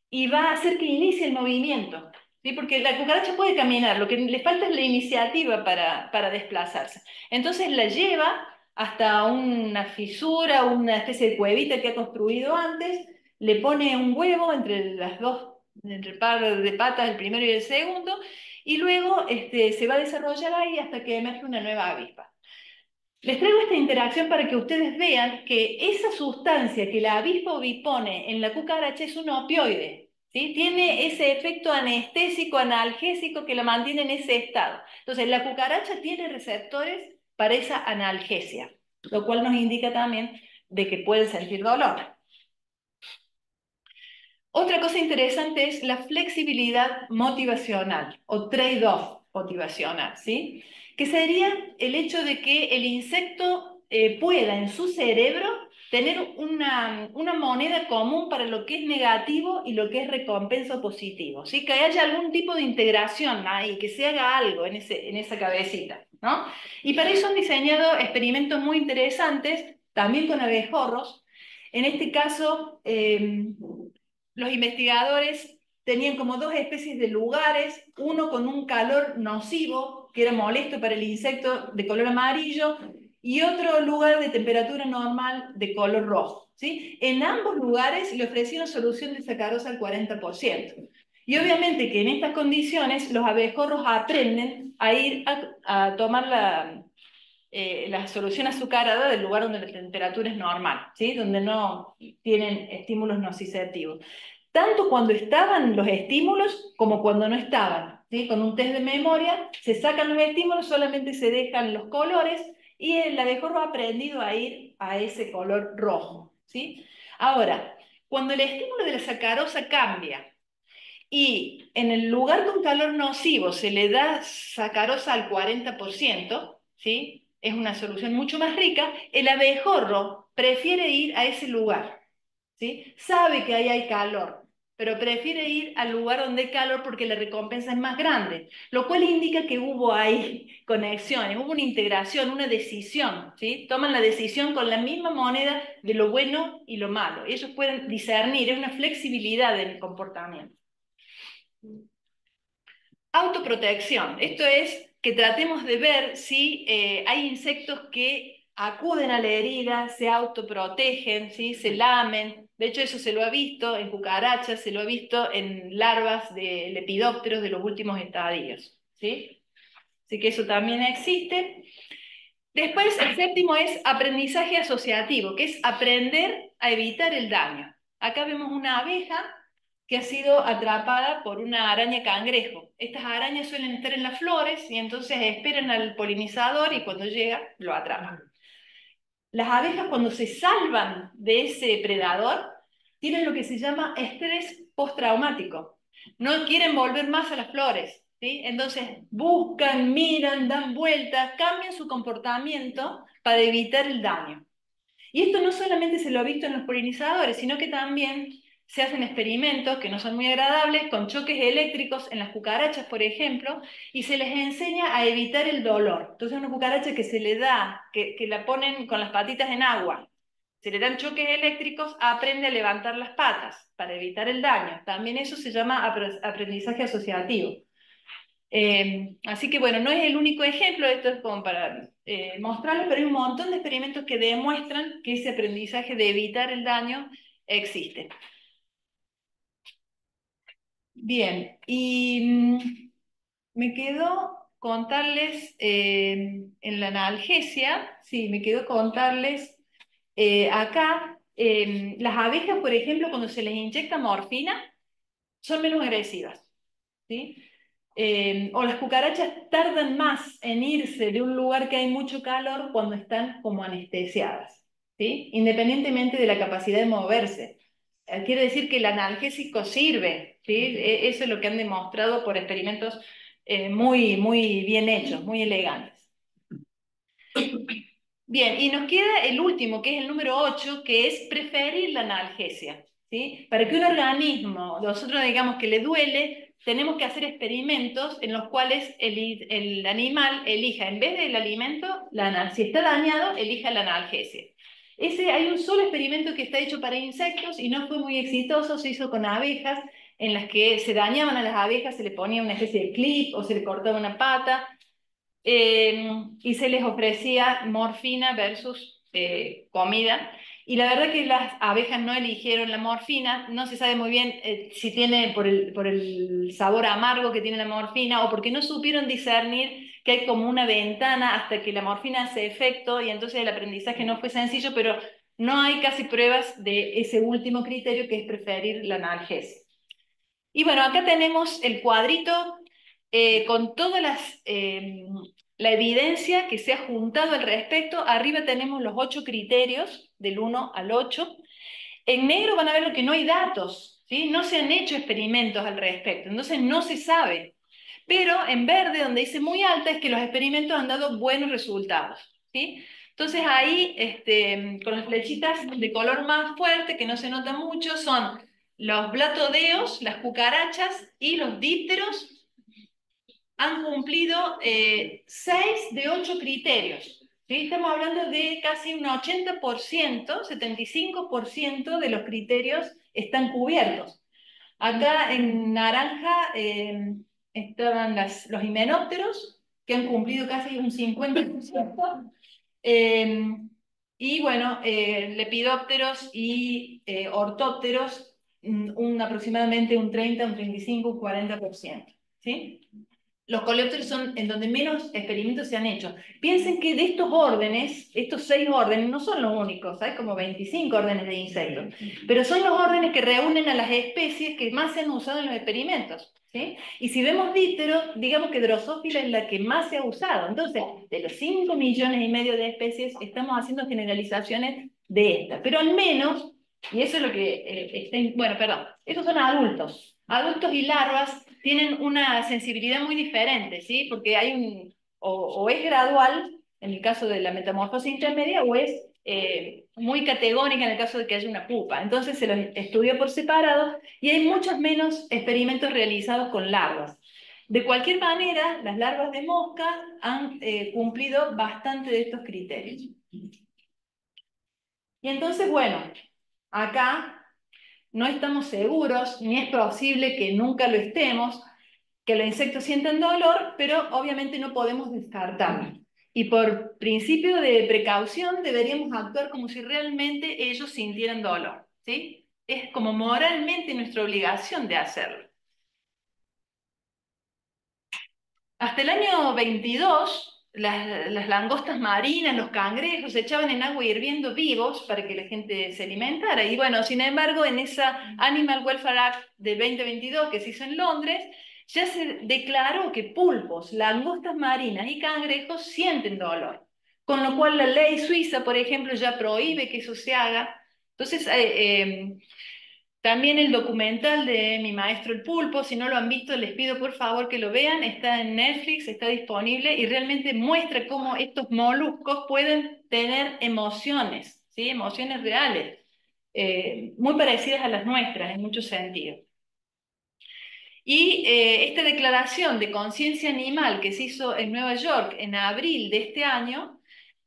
y va a hacer que inicie el movimiento, ¿sí? Porque la cucaracha puede caminar, lo que le falta es la iniciativa para desplazarse. Entonces la lleva hasta una fisura, una especie de cuevita que ha construido antes, le pone un huevo entre las dos, entre el par de patas, el primero y el segundo, y luego se va a desarrollar ahí hasta que emerge una nueva avispa. Les traigo esta interacción para que ustedes vean que esa sustancia que la avispa ovipone en la cucaracha es un opioide, ¿sí? Tiene ese efecto anestésico, analgésico que la mantiene en ese estado. Entonces, la cucaracha tiene receptores para esa analgesia, lo cual nos indica también de que pueden sentir dolor. Otra cosa interesante es la flexibilidad motivacional o trade-off motivacional, ¿sí? Que sería el hecho de que el insecto pueda en su cerebro tener una moneda común para lo que es negativo y lo que es recompensa positivo, ¿sí? Que haya algún tipo de integración ahí, que se haga algo en esa cabecita, ¿no? Y para eso han diseñado experimentos muy interesantes, también con abejorros. En este caso, los investigadores tenían como dos especies de lugares, uno con un calor nocivo, que era molesto para el insecto, de color amarillo, y otro lugar de temperatura normal de color rojo, ¿sí? En ambos lugares le ofrecieron solución de sacarosa al 40%. Y obviamente que en estas condiciones los abejorros aprenden a ir a tomar la solución azucarada del lugar donde la temperatura es normal, ¿sí? Donde no tienen estímulos nociceptivos. Tanto cuando estaban los estímulos como cuando no estaban, ¿sí? Con un test de memoria se sacan los estímulos, solamente se dejan los colores y el abejorro ha aprendido a ir a ese color rojo, ¿sí? Ahora, cuando el estímulo de la sacarosa cambia y en el lugar de un calor nocivo se le da sacarosa al 40%, ¿sí? Es una solución mucho más rica, el abejorro prefiere ir a ese lugar, ¿sí? Sabe que ahí hay calor, pero prefiere ir al lugar donde hay calor porque la recompensa es más grande, lo cual indica que hubo ahí conexiones, hubo una integración, una decisión, ¿sí? Toman la decisión con la misma moneda de lo bueno y lo malo. Ellos pueden discernir, es una flexibilidad del comportamiento. Autoprotección. Esto es que tratemos de ver si hay insectos que acuden a la herida, se autoprotegen, ¿sí? Se lamen. De hecho, eso se lo ha visto en cucarachas, se lo ha visto en larvas de lepidópteros de los últimos estadios, ¿sí? Así que eso también existe. Después, el séptimo es aprendizaje asociativo, que es aprender a evitar el daño. Acá vemos una abeja que ha sido atrapada por una araña cangrejo. Estas arañas suelen estar en las flores y entonces esperan al polinizador y cuando llega lo atrapan. Las abejas cuando se salvan de ese predador tienen lo que se llama estrés postraumático. No quieren volver más a las flores, ¿sí? Entonces buscan, miran, dan vueltas, cambian su comportamiento para evitar el daño. Y esto no solamente se lo ha visto en los polinizadores, sino que también se hacen experimentos que no son muy agradables con choques eléctricos en las cucarachas, por ejemplo, y se les enseña a evitar el dolor. Entonces una cucaracha que se le da, que la ponen con las patitas en agua, se le dan choques eléctricos, aprende a levantar las patas para evitar el daño. También eso se llama aprendizaje asociativo. Así que bueno, no es el único ejemplo, esto es como para mostrarlo, pero hay un montón de experimentos que demuestran que ese aprendizaje de evitar el daño existe. Bien, y me quedó contarles en la analgesia, sí, me quedó contarles acá, las abejas, por ejemplo, cuando se les inyecta morfina, son menos agresivas, ¿sí? O las cucarachas tardan más en irse de un lugar que hay mucho calor cuando están como anestesiadas, ¿sí? Independientemente de la capacidad de moverse. Quiere decir que el analgésico sirve, ¿sí? Eso es lo que han demostrado por experimentos muy bien hechos, muy elegantes. Bien, y nos queda el último, que es el número 8, que es preferir la analgesia, ¿sí? Para que un organismo, nosotros digamos que le duele, tenemos que hacer experimentos en los cuales el animal elija, en vez del alimento, si está dañado, elija la analgesia. Hay un solo experimento que está hecho para insectos y no fue muy exitoso, se hizo con abejas, en las que se dañaban a las abejas, se le ponía una especie de clip o se le cortaba una pata, y se les ofrecía morfina versus comida. Y la verdad que las abejas no eligieron la morfina, no se sabe muy bien si tiene por el sabor amargo que tiene la morfina o porque no supieron discernir que hay como una ventana hasta que la morfina hace efecto y entonces el aprendizaje no fue sencillo, pero no hay casi pruebas de ese último criterio que es preferir la analgesia. Y bueno, acá tenemos el cuadrito con toda la evidencia que se ha juntado al respecto. Arriba tenemos los 8 criterios, del 1 al 8. En negro van a ver lo que no hay datos, ¿sí? No se han hecho experimentos al respecto, entonces no se sabe. Pero en verde, donde dice muy alta, es que los experimentos han dado buenos resultados, ¿sí? Entonces ahí, con las flechitas de color más fuerte, que no se nota mucho, son los blatodeos, las cucarachas y los dípteros han cumplido 6 de 8 criterios. ¿Sí? Estamos hablando de casi un 80%, 75% de los criterios están cubiertos. Acá en naranja estaban los himenópteros, que han cumplido casi un 50%. Eh, y bueno, lepidópteros y ortópteros, aproximadamente un 30, un 35, un 40%. ¿Sí? Los coleópteros son en donde menos experimentos se han hecho. Piensen que de estos órdenes, estos 6 órdenes, no son los únicos, hay como 25 órdenes de insectos, pero son los órdenes que reúnen a las especies que más se han usado en los experimentos. ¿Sí? Y si vemos díptero, digamos que Drosophila es la que más se ha usado. Entonces, de los 5,5 millones de especies, estamos haciendo generalizaciones de esta. Pero al menos, y eso es lo que bueno, perdón, esos son adultos. Adultos y larvas tienen una sensibilidad muy diferente, ¿sí? Porque o es gradual, en el caso de la metamorfosis intermedia, o es muy categórica en el caso de que haya una pupa. Entonces se los estudia por separado y hay muchos menos experimentos realizados con larvas. De cualquier manera, las larvas de mosca han cumplido bastante de estos criterios. Y entonces, bueno, acá no estamos seguros, ni es posible que nunca lo estemos, que los insectos sienten dolor, pero obviamente no podemos descartarlo. Y por principio de precaución deberíamos actuar como si realmente ellos sintieran dolor, ¿sí? Es como moralmente nuestra obligación de hacerlo. Hasta el año 22, las langostas marinas, los cangrejos, se echaban en agua hirviendo vivos para que la gente se alimentara. Y bueno, sin embargo, en esa Animal Welfare Act del 2022 que se hizo en Londres, ya se declaró que pulpos, langostas marinas y cangrejos sienten dolor. Con lo cual la ley suiza, por ejemplo, ya prohíbe que eso se haga. Entonces, también el documental de Mi Maestro el Pulpo, si no lo han visto, les pido por favor que lo vean, está en Netflix, está disponible y realmente muestra cómo estos moluscos pueden tener emociones, ¿sí? Emociones reales, muy parecidas a las nuestras en muchos sentidos. Y esta declaración de conciencia animal que se hizo en Nueva York en abril de este año,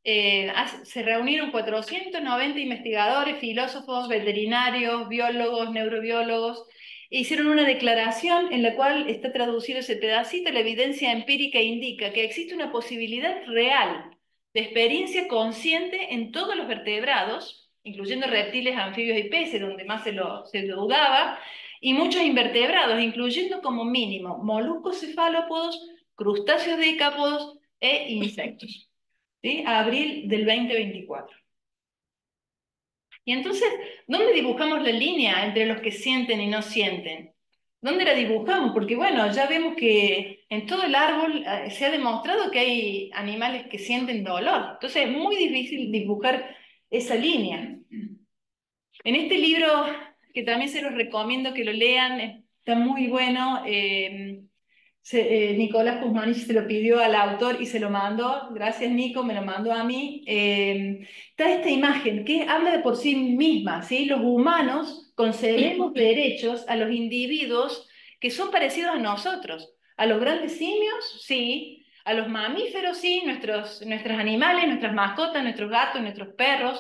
Se reunieron 490 investigadores, filósofos, veterinarios, biólogos, neurobiólogos, e hicieron una declaración en la cual está traducido ese pedacito: la evidencia empírica indica que existe una posibilidad real de experiencia consciente en todos los vertebrados, incluyendo reptiles, anfibios y peces, donde más se dudaba, y muchos invertebrados, incluyendo como mínimo moluscos cefalópodos, crustáceos decápodos e insectos. ¿Sí? A abril del 2024. Y entonces, ¿dónde dibujamos la línea entre los que sienten y no sienten? ¿Dónde la dibujamos? Porque bueno, ya vemos que en todo el árbol se ha demostrado que hay animales que sienten dolor. Entonces es muy difícil dibujar esa línea. En este libro, que también se los recomiendo que lo lean, está muy bueno. Nicolás Guzmán se lo pidió al autor y se lo mandó. Gracias, Nico, me lo mandó a mí. Está esta imagen que habla de por sí misma, ¿sí? Los humanos concedemos derechos a los individuos que son parecidos a nosotros. A los grandes simios, sí. A los mamíferos, sí. Nuestros animales, nuestras mascotas, nuestros gatos, nuestros perros.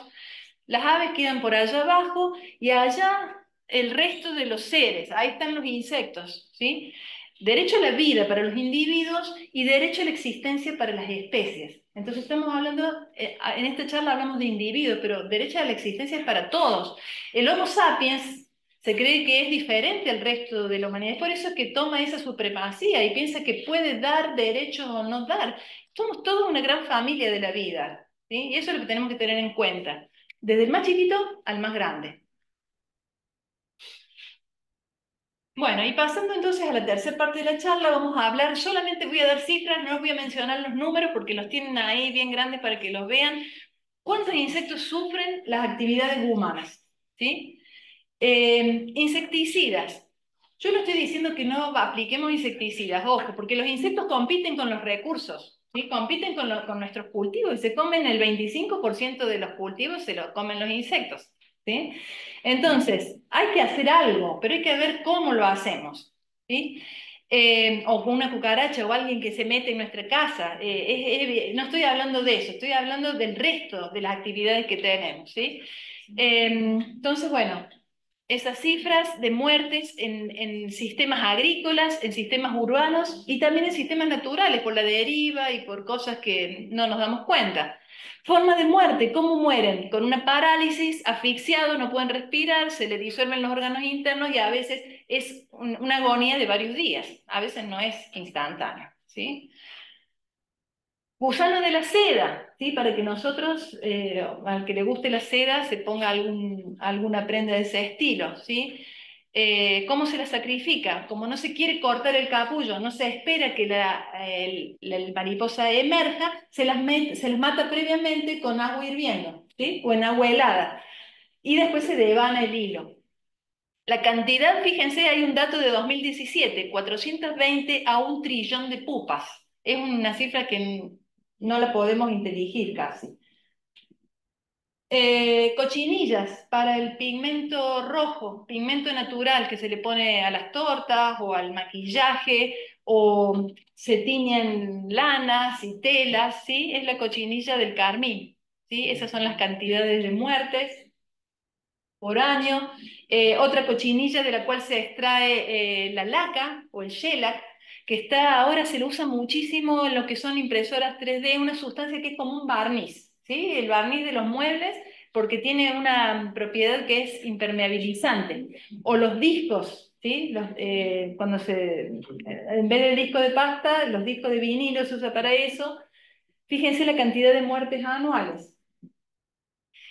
Las aves quedan por allá abajo y allá el resto de los seres. Ahí están los insectos, ¿sí? Derecho a la vida para los individuos y derecho a la existencia para las especies. Entonces estamos hablando, en esta charla hablamos de individuos, pero derecho a la existencia es para todos. El Homo sapiens se cree que es diferente al resto de la humanidad. Es por eso que toma esa supremacía y piensa que puede dar derechos o no dar. Somos todos una gran familia de la vida, ¿sí? Y eso es lo que tenemos que tener en cuenta, desde el más chiquito al más grande. Bueno, y pasando entonces a la tercera parte de la charla, vamos a hablar, solamente voy a dar cifras, no os voy a mencionar los números porque los tienen ahí bien grandes para que los vean. ¿Cuántos insectos sufren las actividades humanas? ¿Sí? Insecticidas. Yo no estoy diciendo que no apliquemos insecticidas, ojo, porque los insectos compiten con los recursos, ¿sí? Compiten con nuestros cultivos y se comen el 25% de los cultivos, se los comen los insectos, ¿sí? Entonces, hay que hacer algo, pero hay que ver cómo lo hacemos, ¿sí? O con una cucaracha o alguien que se mete en nuestra casa. No estoy hablando de eso, estoy hablando del resto de las actividades que tenemos, ¿sí? Entonces, bueno, esas cifras de muertes en sistemas agrícolas, en sistemas urbanos y también en sistemas naturales, por la deriva y por cosas que no nos damos cuenta. Forma de muerte, ¿cómo mueren? Con una parálisis, asfixiados, no pueden respirar, se les disuelven los órganos internos y a veces es una agonía de varios días, a veces no es instantáneo, ¿sí? Gusano de la seda, ¿sí? Para que nosotros, al que le guste la seda, se ponga alguna prenda de ese estilo, ¿sí? ¿Cómo se la sacrifica? Como no se quiere cortar el capullo, no se espera que la mariposa emerja, se las mata previamente con agua hirviendo, ¿sí? O en agua helada. Y después se devana el hilo. La cantidad, fíjense, hay un dato de 2017, 420 a 1 trillón de pupas. Es una cifra que no la podemos inteligir casi. Cochinillas para el pigmento rojo, pigmento natural que se le pone a las tortas o al maquillaje, o se tiñen lanas y telas, ¿sí? Es la cochinilla del carmín, ¿sí? Esas son las cantidades de muertes por año. Otra cochinilla de la cual se extrae la laca o el shellac, que ahora se lo usa muchísimo en lo que son impresoras 3D, una sustancia que es como un barniz, ¿sí? El barniz de los muebles, porque tiene una propiedad que es impermeabilizante. O los discos, ¿sí? En vez del disco de pasta, los discos de vinilo se usa para eso. Fíjense la cantidad de muertes anuales.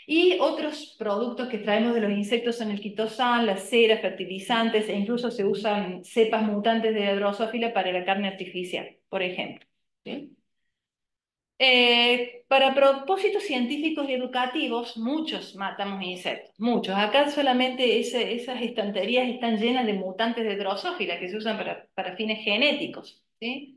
Y otros productos que traemos de los insectos son el quitosán, las ceras, fertilizantes, e incluso se usan cepas mutantes de Drosophila para la carne artificial, por ejemplo, ¿sí? Para propósitos científicos y educativos, muchos matamos insectos, muchos. Acá solamente esas estanterías están llenas de mutantes de Drosophila que se usan para fines genéticos, ¿sí?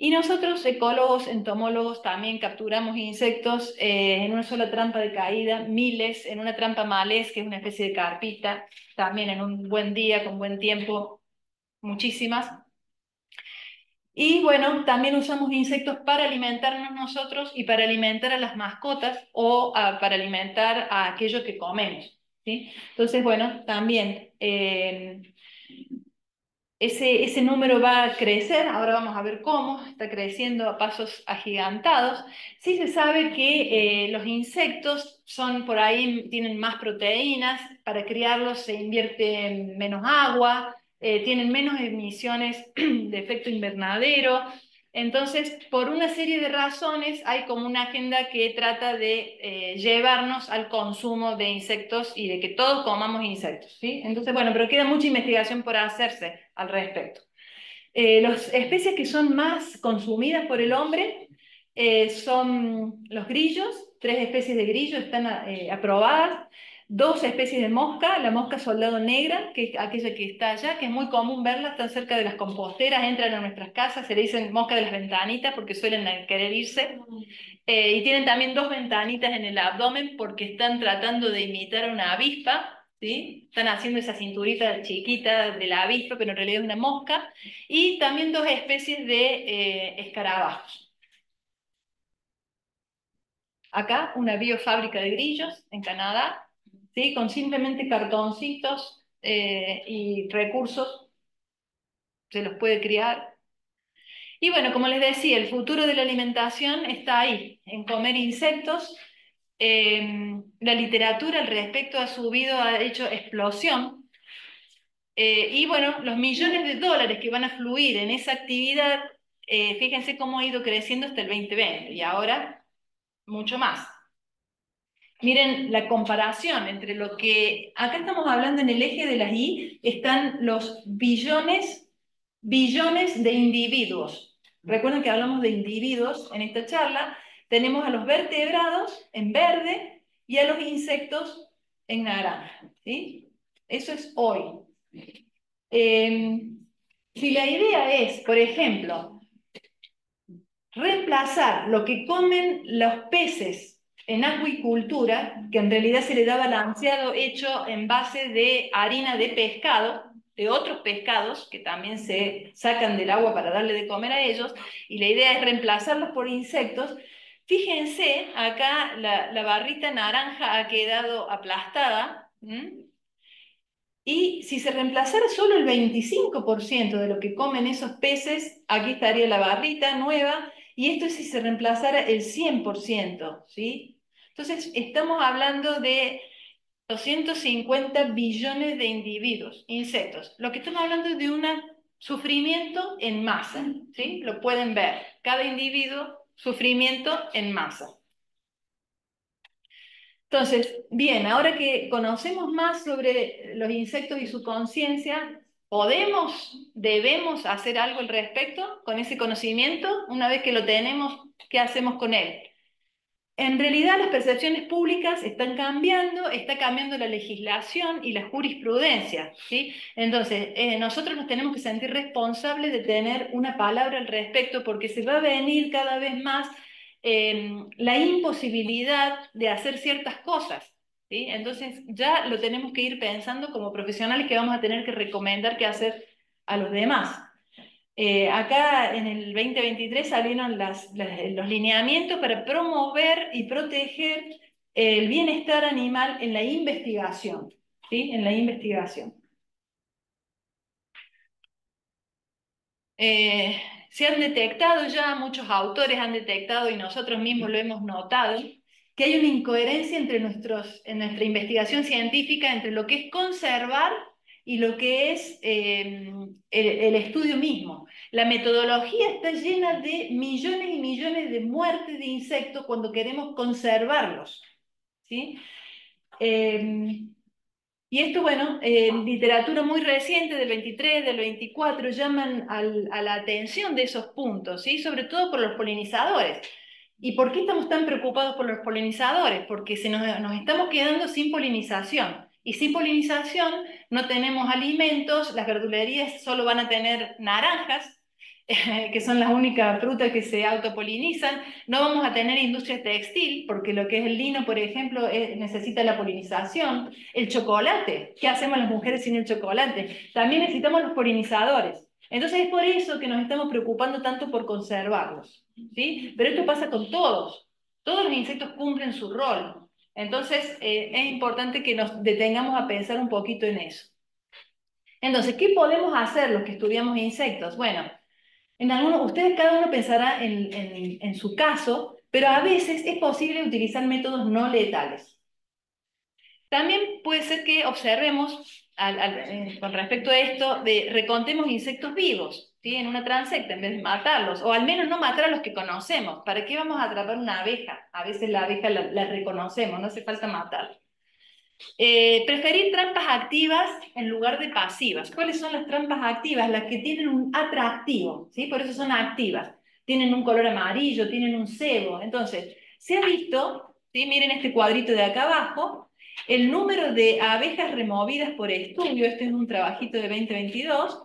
Y nosotros, ecólogos, entomólogos, también capturamos insectos en una sola trampa de caída, miles, en una trampa malez, que es una especie de carpita, también en un buen día, con buen tiempo, muchísimas. Y bueno, también usamos insectos para alimentarnos nosotros y para alimentar a las mascotas o para alimentar a aquello que comemos, ¿sí? Entonces, bueno, también ese número va a crecer, ahora vamos a ver cómo, está creciendo a pasos agigantados. Sí se sabe que los insectos son por ahí, tienen más proteínas, para criarlos se invierte menos agua, tienen menos emisiones de efecto invernadero. Entonces, por una serie de razones, hay como una agenda que trata de llevarnos al consumo de insectos y de que todos comamos insectos, ¿sí? Entonces, bueno, pero queda mucha investigación por hacerse al respecto. Las especies que son más consumidas por el hombre son los grillos, 3 especies de grillo están aprobadas, 2 especies de mosca, la mosca soldado negra, que es aquella que está allá, que es muy común verla, están cerca de las composteras, entran a nuestras casas, se le dicen mosca de las ventanitas porque suelen querer irse. Y tienen también 2 ventanitas en el abdomen porque están tratando de imitar a una avispa, ¿sí? Están haciendo esa cinturita chiquita de la avispa, pero en realidad es una mosca. Y también 2 especies de escarabajos. Acá una biofábrica de grillos en Canadá, ¿sí? Con simplemente cartoncitos y recursos se los puede criar. Y bueno, como les decía, el futuro de la alimentación está ahí, en comer insectos. La literatura al respecto ha subido, ha hecho explosión. Y bueno, los millones de dólares que van a fluir en esa actividad, fíjense cómo ha ido creciendo hasta el 2020 y ahora mucho más. Miren la comparación entre lo que, acá estamos hablando en el eje de las I, están los billones de individuos. Recuerden que hablamos de individuos en esta charla. Tenemos a los vertebrados en verde y a los insectos en naranja, ¿sí? Eso es hoy. Si la idea es, por ejemplo, reemplazar lo que comen los peces en acuicultura, que en realidad se le da balanceado hecho en base de harina de pescado, de otros pescados que también se sacan del agua para darle de comer a ellos, y la idea es reemplazarlos por insectos. Fíjense, acá la barrita naranja ha quedado aplastada, ¿m? Y si se reemplazara solo el 25% de lo que comen esos peces, aquí estaría la barrita nueva, y esto es si se reemplazara el 100%, ¿sí? Entonces, estamos hablando de 250 billones de individuos, insectos. Lo que estamos hablando es de un sufrimiento en masa, ¿sí? Lo pueden ver. Cada individuo, sufrimiento en masa. Entonces, bien, ahora que conocemos más sobre los insectos y su conciencia, debemos hacer algo al respecto con ese conocimiento? Una vez que lo tenemos, ¿qué hacemos con él? En realidad las percepciones públicas están cambiando, está cambiando la legislación y la jurisprudencia, ¿sí? Entonces, nosotros nos tenemos que sentir responsables de tener una palabra al respecto porque se va a venir cada vez más la imposibilidad de hacer ciertas cosas, ¿sí? Entonces ya lo tenemos que ir pensando como profesionales que vamos a tener que recomendar qué hacer a los demás. Acá en el 2023 salieron los lineamientos para promover y proteger el bienestar animal en la investigación, ¿sí? En la investigación. Eh, Se han detectado ya, muchos autores han detectado y nosotros mismos lo hemos notado, que hay una incoherencia en nuestra investigación científica entre lo que es conservar y lo que es el estudio mismo. La metodología está llena de millones y millones de muertes de insectos cuando queremos conservarlos, ¿sí? Eh, y esto, bueno, en literatura muy reciente, del 23, del 24, llaman a la atención de esos puntos, ¿sí? Sobre todo por los polinizadores. ¿Y por qué estamos tan preocupados por los polinizadores? Porque nos estamos quedando sin polinización. Y sin polinización no tenemos alimentos, las verdulerías solo van a tener naranjas, que son las únicas frutas que se autopolinizan. No vamos a tener industria textil, porque lo que es el lino, por ejemplo, necesita la polinización. El chocolate, ¿qué hacemos las mujeres sin el chocolate? También necesitamos los polinizadores. Entonces es por eso que nos estamos preocupando tanto por conservarlos, ¿sí? Pero esto pasa con todos. Todos los insectos cumplen su rol. Entonces es importante que nos detengamos a pensar un poquito en eso. Entonces, ¿qué podemos hacer los que estudiamos insectos? Bueno, ustedes cada uno pensará en su caso, pero a veces es posible utilizar métodos no letales. También puede ser que observemos, con respecto a esto, recontemos insectos vivos, ¿sí? En una transecta, en vez de matarlos, o al menos no matar a los que conocemos. ¿Para qué vamos a atrapar una abeja? A veces la abeja la reconocemos, no hace falta matarla. Preferir trampas activas en lugar de pasivas. ¿Cuáles son las trampas activas? Las que tienen un atractivo, ¿sí? Por eso son activas. Tienen un color amarillo, tienen un cebo. Entonces, se ha visto, ¿sí? Miren este cuadrito de acá abajo, el número de abejas removidas por estudio, este es un trabajito de 2022,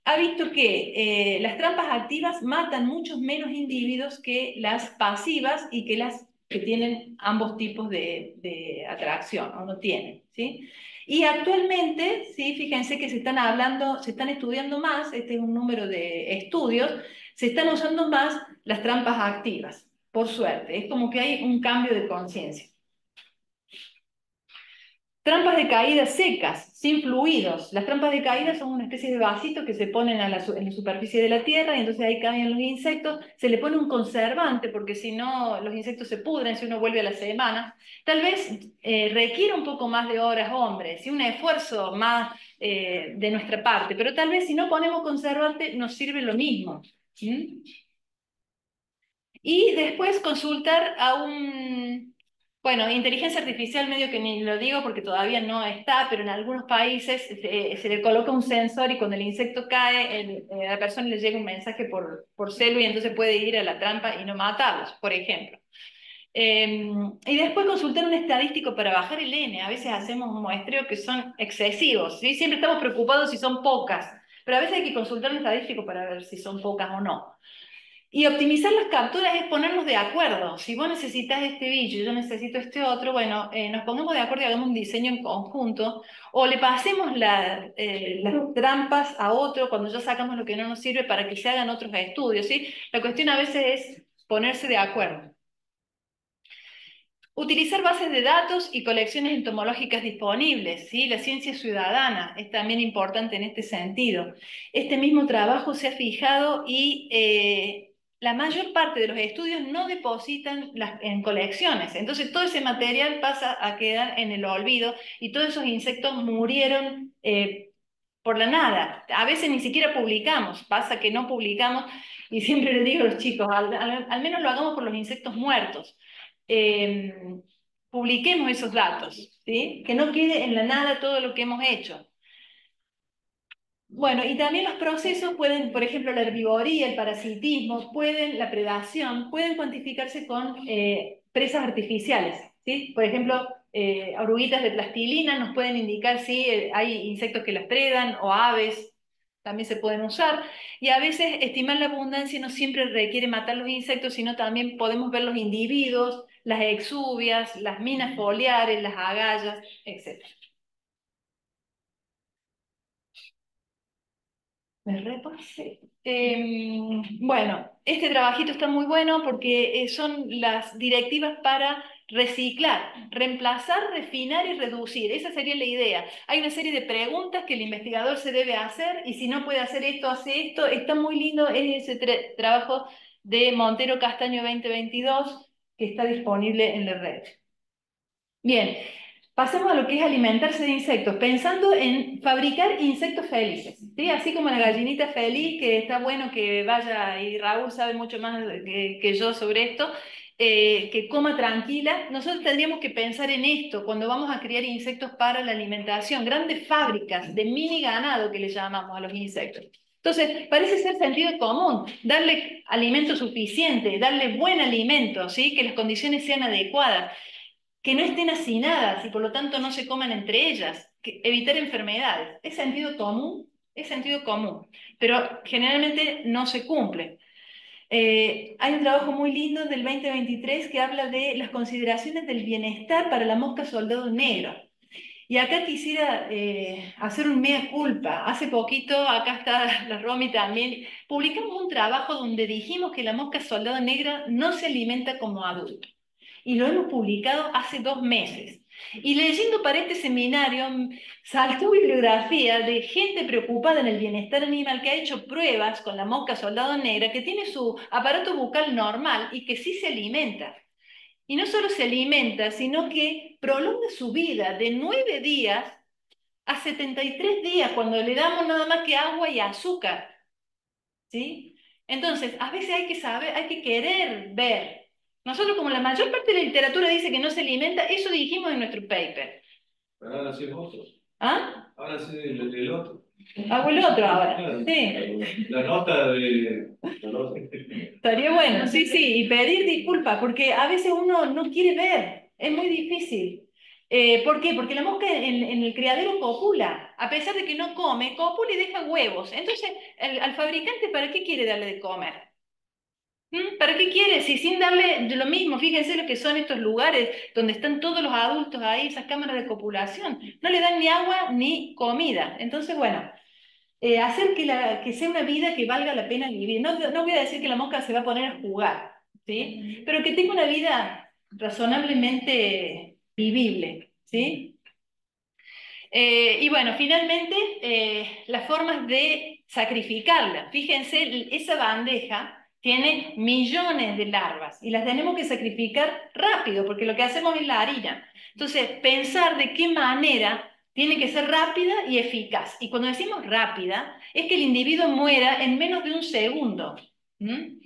ha visto que las trampas activas matan muchos menos individuos que las pasivas y que las que tienen ambos tipos de atracción, o no tienen, ¿sí? Y actualmente, ¿sí? Fíjense que se están estudiando más, este es un número de estudios, se están usando más las trampas activas, por suerte, es como que hay un cambio de conciencia. Trampas de caída secas, sin fluidos. Las trampas de caída son una especie de vasitos que se ponen en la superficie de la tierra y entonces ahí caen los insectos. Se le pone un conservante porque si no los insectos se pudren si uno vuelve a la semana. Tal vez requiere un poco más de horas, hombres, y un esfuerzo más de nuestra parte, pero tal vez si no ponemos conservante nos sirve lo mismo. ¿Mm? Y después consultar a bueno, inteligencia artificial medio que ni lo digo porque todavía no está, pero en algunos países se le coloca un sensor y cuando el insecto cae, a la persona le llega un mensaje por celu y entonces puede ir a la trampa y no matarlos, por ejemplo. Y después consultar un estadístico para bajar el N. A veces hacemos un muestreo que son excesivos, ¿sí? Siempre estamos preocupados si son pocas, pero a veces hay que consultar un estadístico para ver si son pocas o no. Y optimizar las capturas es ponernos de acuerdo. Si vos necesitas este bicho y yo necesito este otro, bueno, nos pongamos de acuerdo y hagamos un diseño en conjunto, o le pasemos las trampas a otro cuando ya sacamos lo que no nos sirve para que se hagan otros estudios, ¿sí? La cuestión a veces es ponerse de acuerdo. Utilizar bases de datos y colecciones entomológicas disponibles, ¿sí? La ciencia ciudadana es también importante en este sentido. Este mismo trabajo se ha fijado y la mayor parte de los estudios no depositan en colecciones. Entonces todo ese material pasa a quedar en el olvido y todos esos insectos murieron por la nada. A veces ni siquiera publicamos, pasa que no publicamos y siempre les digo a los chicos, al menos lo hagamos por los insectos muertos. eh, Publiquemos esos datos, ¿sí? Que no quede en la nada todo lo que hemos hecho. Bueno, y también los procesos pueden, por ejemplo, la herbivoría, el parasitismo, la predación, pueden cuantificarse con presas artificiales, ¿sí? Por ejemplo, oruguitas de plastilina nos pueden indicar si hay insectos que las predan o aves, también se pueden usar. Y a veces estimar la abundancia no siempre requiere matar los insectos, sino también podemos ver los individuos, las exuvias, las minas foliares, las agallas, etc. Me repasé. Bueno, este trabajito está muy bueno porque son las directivas para reciclar, reemplazar, refinar y reducir. Esa sería la idea. Hay una serie de preguntas que el investigador se debe hacer y si no puede hacer esto, hace esto. Está muy lindo, es ese trabajo de Montero Castaño 2022 que está disponible en la red. Bien, pasemos a lo que es alimentarse de insectos, pensando en fabricar insectos felices, ¿sí? Así como la gallinita feliz, que está bueno que vaya, y Raúl sabe mucho más que yo sobre esto, que coma tranquila. Nosotros tendríamos que pensar en esto cuando vamos a criar insectos para la alimentación, grandes fábricas de mini ganado que le llamamos a los insectos. Entonces, parece ser sentido común, darle alimento suficiente, darle buen alimento, ¿sí? Que las condiciones sean adecuadas, que no estén hacinadas y por lo tanto no se coman entre ellas, evitar enfermedades. Es sentido común, pero generalmente no se cumple. Hay un trabajo muy lindo del 2023 que habla de las consideraciones del bienestar para la mosca soldado negro. Y acá quisiera hacer un mea culpa. Hace poquito, acá está la Romy también, publicamos un trabajo donde dijimos que la mosca soldado negra no se alimenta como adulto. Y lo hemos publicado hace 2 meses. Y leyendo para este seminario, saltó bibliografía de gente preocupada en el bienestar animal que ha hecho pruebas con la mosca soldado negra, que tiene su aparato bucal normal y que sí se alimenta. Y no solo se alimenta, sino que prolonga su vida de 9 días a 73 días cuando le damos nada más que agua y azúcar, ¿sí? Entonces, a veces hay que saber, hay que querer ver. Nosotros, como la mayor parte de la literatura dice que no se alimenta, eso dijimos en nuestro paper. Pero ahora sí es otro. ¿Ah? Ahora sí el otro. Hago el otro ahora. Claro, Sí. la nota de... Estaría bueno, sí, sí, y pedir disculpas, porque a veces uno no quiere ver, es muy difícil. ¿Por qué? Porque la mosca en el criadero copula, a pesar de que no come, copula y deja huevos. Entonces, al fabricante, ¿para qué quiere darle de comer? ¿Para qué quiere? Si sin darle lo mismo, fíjense lo que son estos lugares donde están todos los adultos ahí, esas cámaras de copulación, no le dan ni agua ni comida. Entonces, bueno, hacer que sea una vida que valga la pena vivir. No, no voy a decir que la mosca se va a poner a jugar, ¿sí? Pero que tenga una vida razonablemente vivible, ¿sí? Y bueno, finalmente, las formas de sacrificarla. Fíjense, esa bandeja tiene millones de larvas y las tenemos que sacrificar rápido, porque lo que hacemos es la harina. Entonces, pensar de qué manera tiene que ser rápida y eficaz. Y cuando decimos rápida, es que el individuo muera en menos de un segundo. ¿Mm?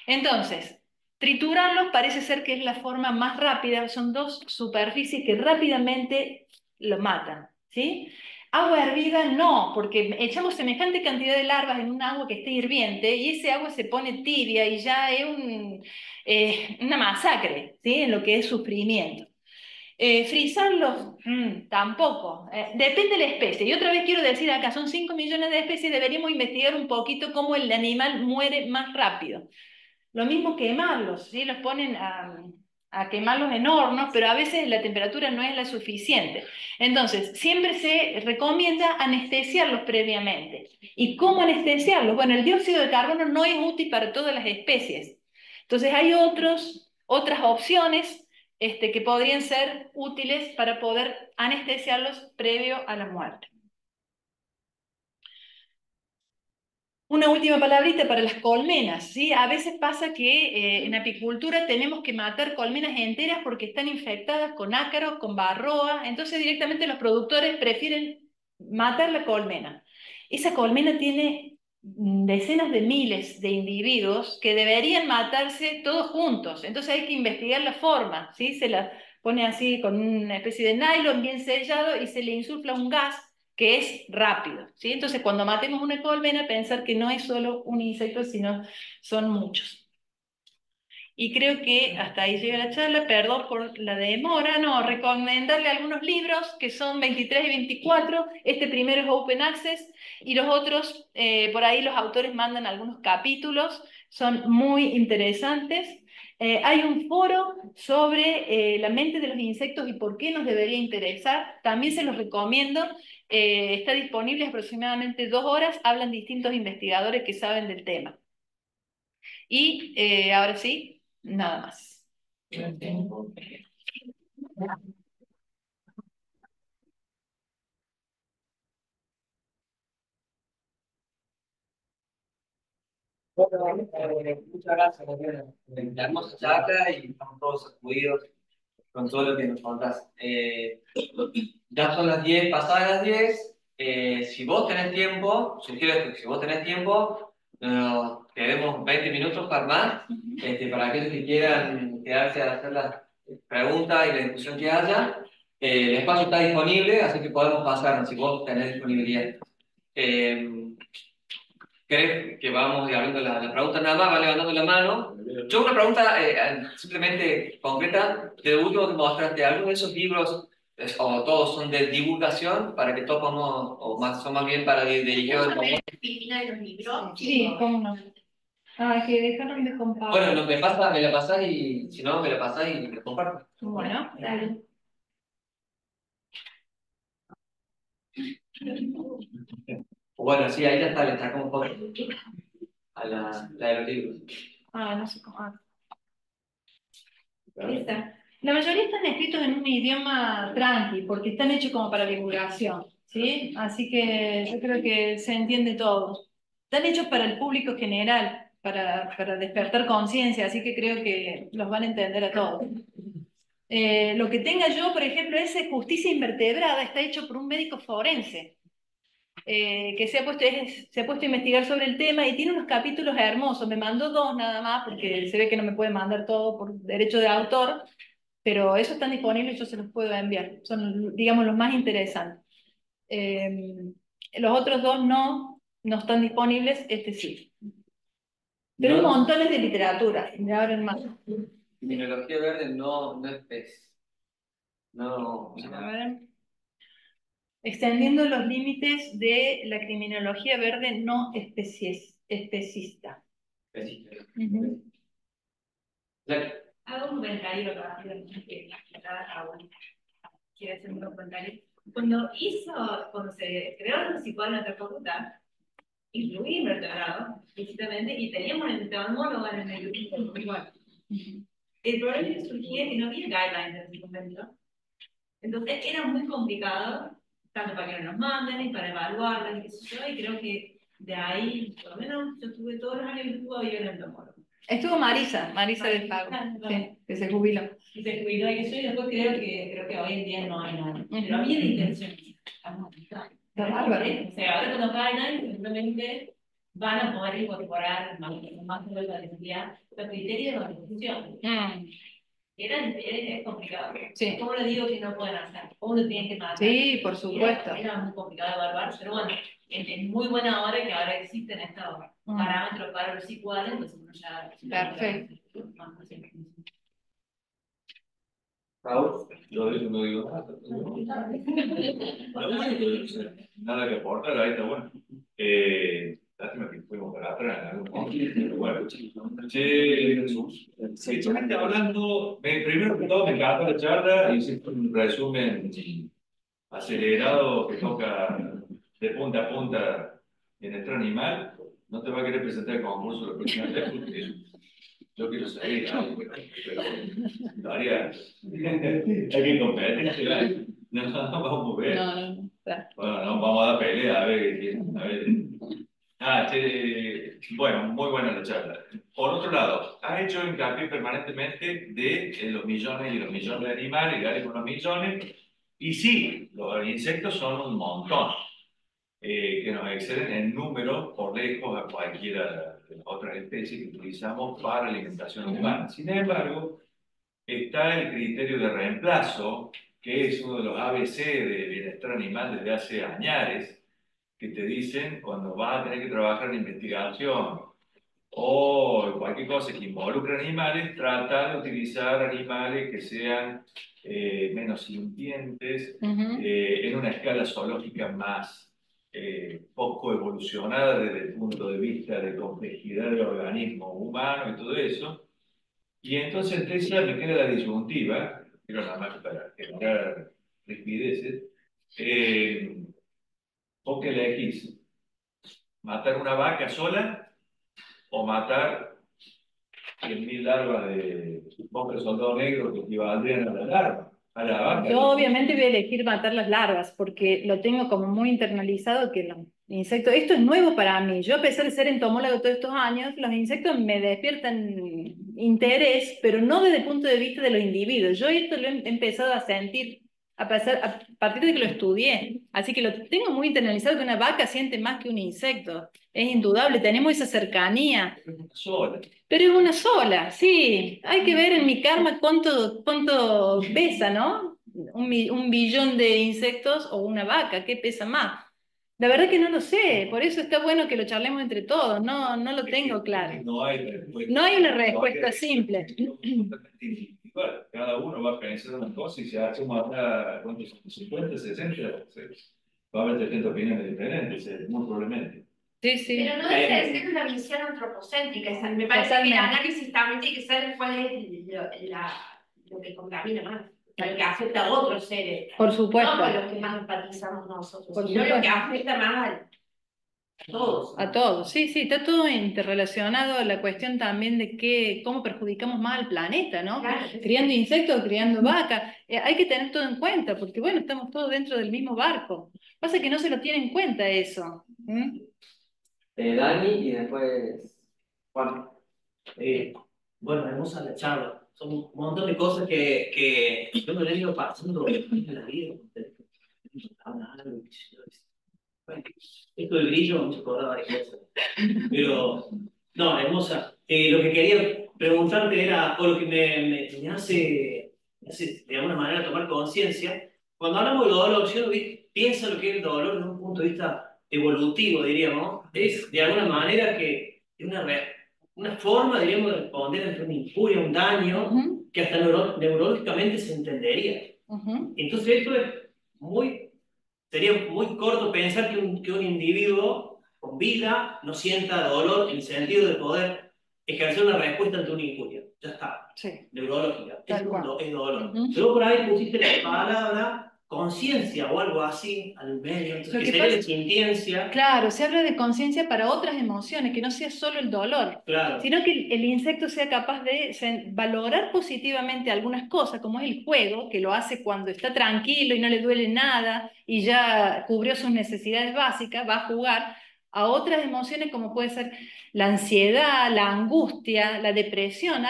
Entonces, triturarlos parece ser que es la forma más rápida, son dos superficies que rápidamente lo matan, ¿sí? Agua hervida no, porque echamos semejante cantidad de larvas en un agua que esté hirviente y ese agua se pone tibia y ya es una masacre, ¿sí? En lo que es sufrimiento. Frizarlos, tampoco. Depende de la especie. Y otra vez quiero decir acá, son 5 millones de especies, deberíamos investigar un poquito cómo el animal muere más rápido. Lo mismo quemarlos, ¿sí? Los ponen a quemarlos en hornos, pero a veces la temperatura no es la suficiente. Entonces, siempre se recomienda anestesiarlos previamente. ¿Y cómo anestesiarlos? Bueno, el dióxido de carbono no es útil para todas las especies. Entonces, hay otras opciones que podrían ser útiles para poder anestesiarlos previo a la muerte. Una última palabrita para las colmenas, ¿sí? A veces pasa que en apicultura tenemos que matar colmenas enteras porque están infectadas con ácaros, con varroa, entonces directamente los productores prefieren matar la colmena. Esa colmena tiene decenas de miles de individuos que deberían matarse todos juntos, entonces hay que investigar la forma, ¿sí? Se la pone así con una especie de nylon bien sellado y se le insufla un gas que es rápido, ¿sí? Entonces, cuando matemos una colmena, pensar que no es solo un insecto, sino son muchos. Y creo que hasta ahí llega la charla, perdón por la demora, no, recomendarle algunos libros que son 23 y 24, este primero es Open Access, y los otros, por ahí los autores mandan algunos capítulos, son muy interesantes. Hay un foro sobre la mente de los insectos y por qué nos debería interesar, también se los recomiendo, está disponible aproximadamente 2 horas, hablan distintos investigadores que saben del tema. Y ahora sí, nada más. Bueno, muchas gracias, Gabriela. La hermosa charla y estamos todos sacudidos con todo lo que nos contás. Ya son las 10, pasadas las 10. Si vos tenés tiempo, sugiero que si vos tenés tiempo, quedemos 20 minutos para más, para aquellos que quieran quedarse a hacer las preguntas y la discusión que haya. El espacio está disponible, así que podemos pasar si vos tenés disponibilidad. ¿Crees que vamos abriendo la pregunta nada más? Va levantando la mano. Yo una pregunta simplemente concreta. De lo último que mostraste, ¿alguno de esos libros o todos son de divulgación para que todos podamos, o más, son más bien para dirigidos al común? Sí, cómo no. Ah, que dejaron de compartir. Bueno, me la pasás y si no, me la pasás y me comparto. Bueno, dale. Bueno, sí, ahí ya está, le sacamos foto a la de los libros. Ah, no sé cómo. Ahí está. La mayoría están escritos en un idioma tranqui, porque están hechos como para divulgación, ¿sí? Así que yo creo que se entiende todo. Están hechos para el público general, para despertar conciencia, así que creo que los van a entender a todos. Lo que tenga yo, por ejemplo, ese Justicia Invertebrada está hecho por un médico forense que se ha puesto a investigar sobre el tema y tiene unos capítulos hermosos. Me mandó dos nada más porque se ve que no me puede mandar todo por derecho de autor, pero esos están disponibles y yo se los puedo enviar. Son, digamos, los más interesantes. Los otros dos no están disponibles, este sí. Pero hay No, montones de literatura, y me abren más. criminología verde no es pez. No, A ver. Extendiendo los límites de la criminología verde no especista. Ujú. Hago un comentario rápido que cada uno quiere hacer un comentario. Cuando se creó el psicólogo facultad, incluí invertebrado, explícitamente, y teníamos el entomólogo en el grupo igual. El problema que surgía es que no había guidelines en ese momento. Entonces era muy complicado, tanto para que nos manden y para evaluarlas y qué sé yo, y creo que de ahí, por lo menos, yo estuve todos los años que estuvo ahí en el entomólogo. Estuvo Marisa del Pago, sí, que se jubiló. Y se cuidó y eso, y después creo que hoy en día no hay nada. Pero había la intención. Está bárbaro. O sea, ahora cuando caen, simplemente van a poder incorporar más de la necesidad los criterios de organización. Es complicado. Sí. ¿Cómo le digo que no pueden hacer? ¿Cómo lo tienen que matar? Sí, por supuesto. Era muy complicado de evaluar, pero bueno, es muy buena hora que ahora existen estos parámetros para los iguales, entonces uno ya... Perfecto. Raúl, Yo de eso no digo nada. Nada que aportar, ahí está bueno. Lástima que fuimos para atrás en algún momento, pero bueno. Estuviste hablando, primero que todo me encanta la charla, hiciste un resumen acelerado que toca de punta a punta bienestar animal. No te va a querer presentar el concurso la próxima vez porque yo quiero salir, pero Daria, hay que competir. No, vamos a ver. No. Bueno, no, vamos a dar pelea, a ver. A ver. Bueno, muy buena la charla. Por otro lado, has hecho hincapié permanentemente de los millones y los millones de animales, y dale con los millones. Y sí, los insectos son un montón, que nos exceden en número por lejos a cualquiera de las otras especies que utilizamos para alimentación humana. Sin embargo, está el criterio de reemplazo, que es uno de los ABC de bienestar animal desde hace años, que te dicen cuando vas a tener que trabajar en investigación o cualquier cosa que involucre animales, trata de utilizar animales que sean menos sintientes, en una escala zoológica más poco evolucionada desde el punto de vista de complejidad del organismo humano y todo eso. Y entonces entre esa me queda la disyuntiva, pero nada más para generar rispideces, ¿vos qué elegís? ¿Matar una vaca sola o matar 100.000 larvas de mosca soldado negro que equivaldrían a la larva, a la vaca? Yo obviamente voy a elegir matar las larvas porque lo tengo como muy internalizado que los insectos, esto es nuevo para mí. Yo a pesar de ser entomólogo todos estos años, los insectos me despiertan interés, pero no desde el punto de vista de los individuos. Yo esto lo he empezado a sentir a partir de que lo estudié. Así que lo tengo muy internalizado que una vaca siente más que un insecto. Es indudable, tenemos esa cercanía. Es una sola. Pero es una sola, sí. Hay que ver en mi karma cuánto pesa, ¿no? Un billón de insectos o una vaca, ¿qué pesa más? La verdad que no lo sé, por eso está bueno que lo charlemos entre todos, no lo tengo claro. No hay respuesta. No hay una respuesta simple. Totalmente individual. Cada uno va a pensar una cosa y se hace una, ¿cuántos son? 50, 60, va a haber 70 opiniones diferentes, muy probablemente. Sí. Pero no deja de ser una visión antropocéntrica. Me parece que el análisis también tiene que ser cuál es lo que contamina más. que afecta a otros seres. Por supuesto. No con los que más empatizamos nosotros, Por sino lo supuesto. que afecta más a todos. A todos, sí, sí, está todo interrelacionado, la cuestión también de cómo perjudicamos más al planeta, ¿no? Claro. Criando insectos, criando vacas, hay que tener todo en cuenta, porque bueno, estamos todos dentro del mismo barco. Pasa que no se lo tiene en cuenta eso. ¿Mm? Dani y después Juan. Bueno, hermosa la charla. Son un montón de cosas que yo me he ido pasando en la vida. Bueno, esto del brillo me acordaba varias cosas. Pero, no, hermosa. Lo que quería preguntarte era, o lo que me hace, de alguna manera tomar conciencia, cuando hablamos de dolor, yo pienso lo que es el dolor desde un punto de vista evolutivo, diríamos, es de alguna manera que es una forma, diríamos, de responder ante una injuria, un daño, que hasta neurológicamente se entendería. Entonces esto es sería muy corto pensar que un individuo con vida no sienta dolor en el sentido de poder ejercer una respuesta ante una injuria. Ya está. Sí. Neurológica. Tal cual. Es dolor. Luego por ahí pusiste la palabra conciencia o algo así al medio. Entonces, que sería la sintiencia. Claro, se habla de conciencia para otras emociones, que no sea solo el dolor, claro, sino que el insecto sea capaz de valorar positivamente algunas cosas, como es el juego, que lo hace cuando está tranquilo y no le duele nada y ya cubrió sus necesidades básicas, va a jugar a otras emociones como puede ser la ansiedad, la angustia, la depresión.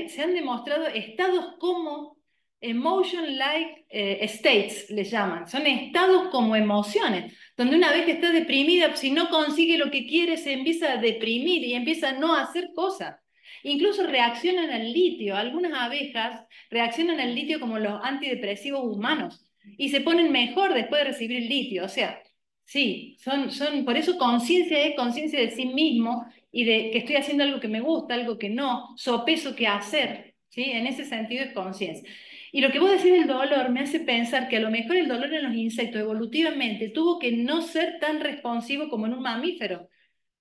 Se han demostrado estados como emotion-like states, les llaman, son estados como emociones, donde una vez que está deprimida, si no consigue lo que quiere, se empieza a deprimir y empieza a no hacer cosas. Incluso reaccionan al litio, algunas abejas reaccionan al litio como los antidepresivos humanos y se ponen mejor después de recibir el litio, o sea, sí, por eso conciencia es conciencia de sí mismo y de que estoy haciendo algo que me gusta, algo que no, sopeso qué hacer, ¿sí? En ese sentido es conciencia. Y lo que vos decís del dolor me hace pensar que a lo mejor el dolor en los insectos evolutivamente tuvo que no ser tan responsivo como en un mamífero.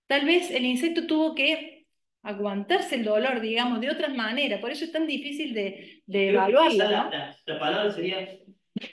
Tal vez el insecto tuvo que aguantarse el dolor, digamos, de otras maneras. Por eso es tan difícil de evaluarlo, ¿no? La palabra sería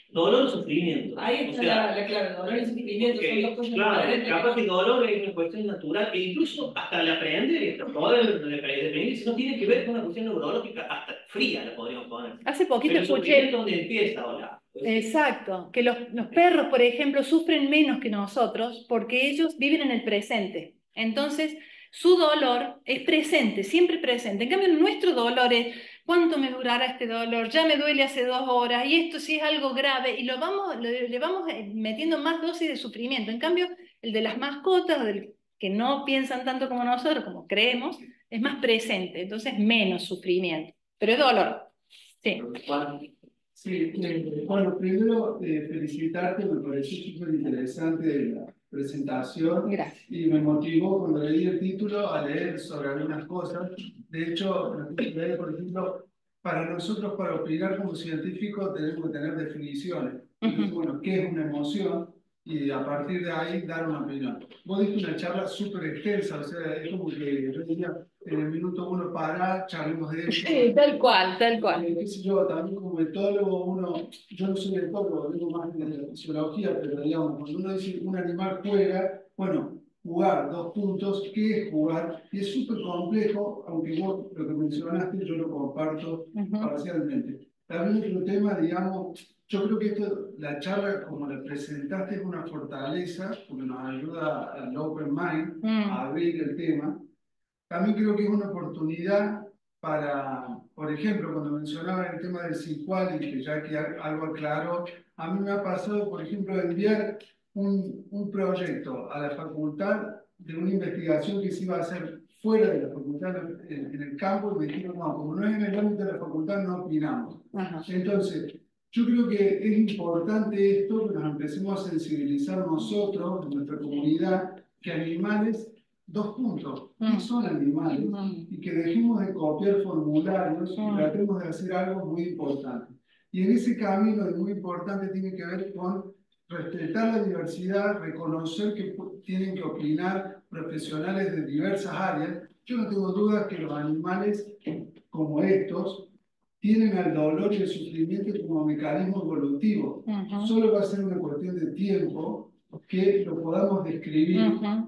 dolor o sufrimiento. Ahí está la clave, dolor y sufrimiento son dos cosas diferentes. Capaz que el dolor es una cuestión natural, e incluso hasta el aprender, el poder definir, si no tiene que ver con una cuestión neurológica, hasta fría la podríamos poner. Hace poquito pero escuché... es donde empieza ahora. Exacto, que los perros, por ejemplo, sufren menos que nosotros porque ellos viven en el presente. Entonces, su dolor es presente, siempre presente. En cambio, nuestro dolor es, ¿cuánto me durará este dolor? Ya me duele hace 2 horas y esto sí es algo grave y le vamos metiendo más dosis de sufrimiento. En cambio, el de las mascotas, que no piensan tanto como nosotros, como creemos, es más presente, entonces menos sufrimiento. Pero es dolor. Sí. Sí, bueno, primero felicitarte, me pareció súper interesante la presentación. Gracias. Y me motivó cuando leí el título a leer sobre algunas cosas. De hecho, por ejemplo, para nosotros, para opinar como científicos, tenemos que tener definiciones. Entonces, bueno, ¿qué es una emoción? Y a partir de ahí dar una opinión. Vos diste una charla súper extensa, o sea, es como que yo diría, en el minuto 1 para, charlemos de eso. Sí, tal cual, tal cual. Qué sé yo, también como etólogo, yo no soy etólogo, vengo más de la fisiología, pero digamos, cuando uno dice un animal juega, bueno, jugar, 2 puntos, ¿qué es jugar? Y es súper complejo, aunque vos lo que mencionaste yo lo comparto parcialmente. También otro tema, digamos, yo creo que la charla como la presentaste es una fortaleza, porque nos ayuda al open mind a abrir el tema. También creo que es una oportunidad para, por ejemplo, cuando mencionaba el tema del psicoanálisis, que ya que algo aclaró, a mí me ha pasado, por ejemplo, de enviar un proyecto a la facultad de una investigación que se iba a hacer fuera de la facultad, en el campo, y me dijeron, no, como no es en el ámbito de la facultad, no opinamos. Entonces, yo creo que es importante esto, que nos empecemos a sensibilizar nosotros, en nuestra comunidad, que animales, 2 puntos, ¿qué son animales? Y que dejemos de copiar formularios y tratemos de hacer algo muy importante. Y en ese camino, muy importante, tiene que ver con respetar la diversidad, reconocer que tienen que opinar profesionales de diversas áreas. Yo no tengo dudas que los animales como estos tienen al dolor y el sufrimiento como mecanismo evolutivo. Solo va a ser una cuestión de tiempo que lo podamos describir,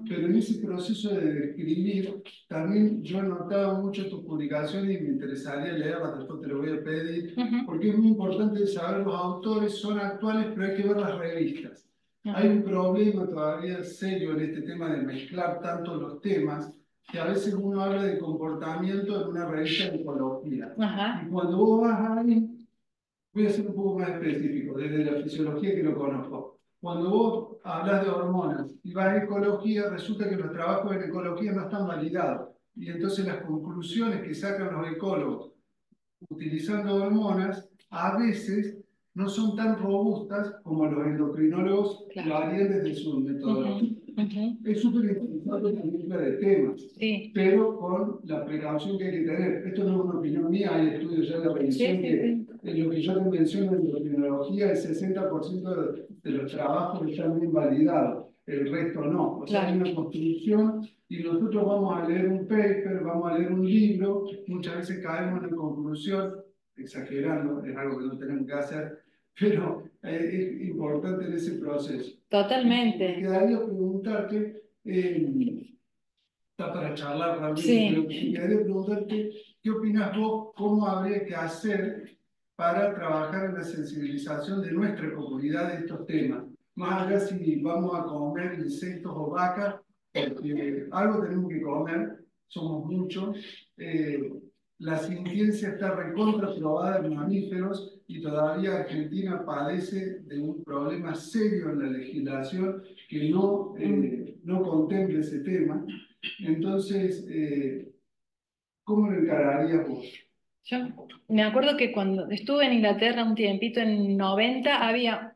pero en ese proceso de describir, también yo notaba mucho tus publicaciones y me interesaría leerlas, después te lo voy a pedir, porque es muy importante saber los autores, son actuales, pero hay que ver las revistas. Hay un problema todavía serio en este tema de mezclar tanto los temas, que a veces uno habla de comportamiento en una revista de ecología. Y cuando vos vas ahí, voy a ser un poco más específico, desde la fisiología que lo conozco. Cuando vos hablas de hormonas y vas a ecología, resulta que los trabajos en ecología no están validados. Y entonces las conclusiones que sacan los ecólogos utilizando hormonas, a veces no son tan robustas como los endocrinólogos lo harían desde su metodología. Es súper interesante la mezcla de temas, pero con la precaución que hay que tener. Esto no es una opinión mía, hay estudios ya de revisión que en lo que yo te menciono en endocrinología, el 60% de los trabajos están bien validados, el resto no. O sea, hay una construcción y nosotros vamos a leer un paper, vamos a leer un libro, muchas veces caemos en la conclusión, exagerando, es algo que no tenemos que hacer, pero es importante en ese proceso. Totalmente. Me quedaría preguntarte, está para charlar realmente, pero me quedaría preguntarte, ¿qué opinas vos, cómo habría que hacer para trabajar en la sensibilización de nuestra comunidad de estos temas? Más allá si vamos a comer insectos o vacas, porque algo tenemos que comer, somos muchos. La ciencia está recontra probada en mamíferos y todavía Argentina padece de un problema serio en la legislación que no contempla ese tema. Entonces, ¿cómo lo encararías vos? Yo me acuerdo que cuando estuve en Inglaterra un tiempito, en 90, había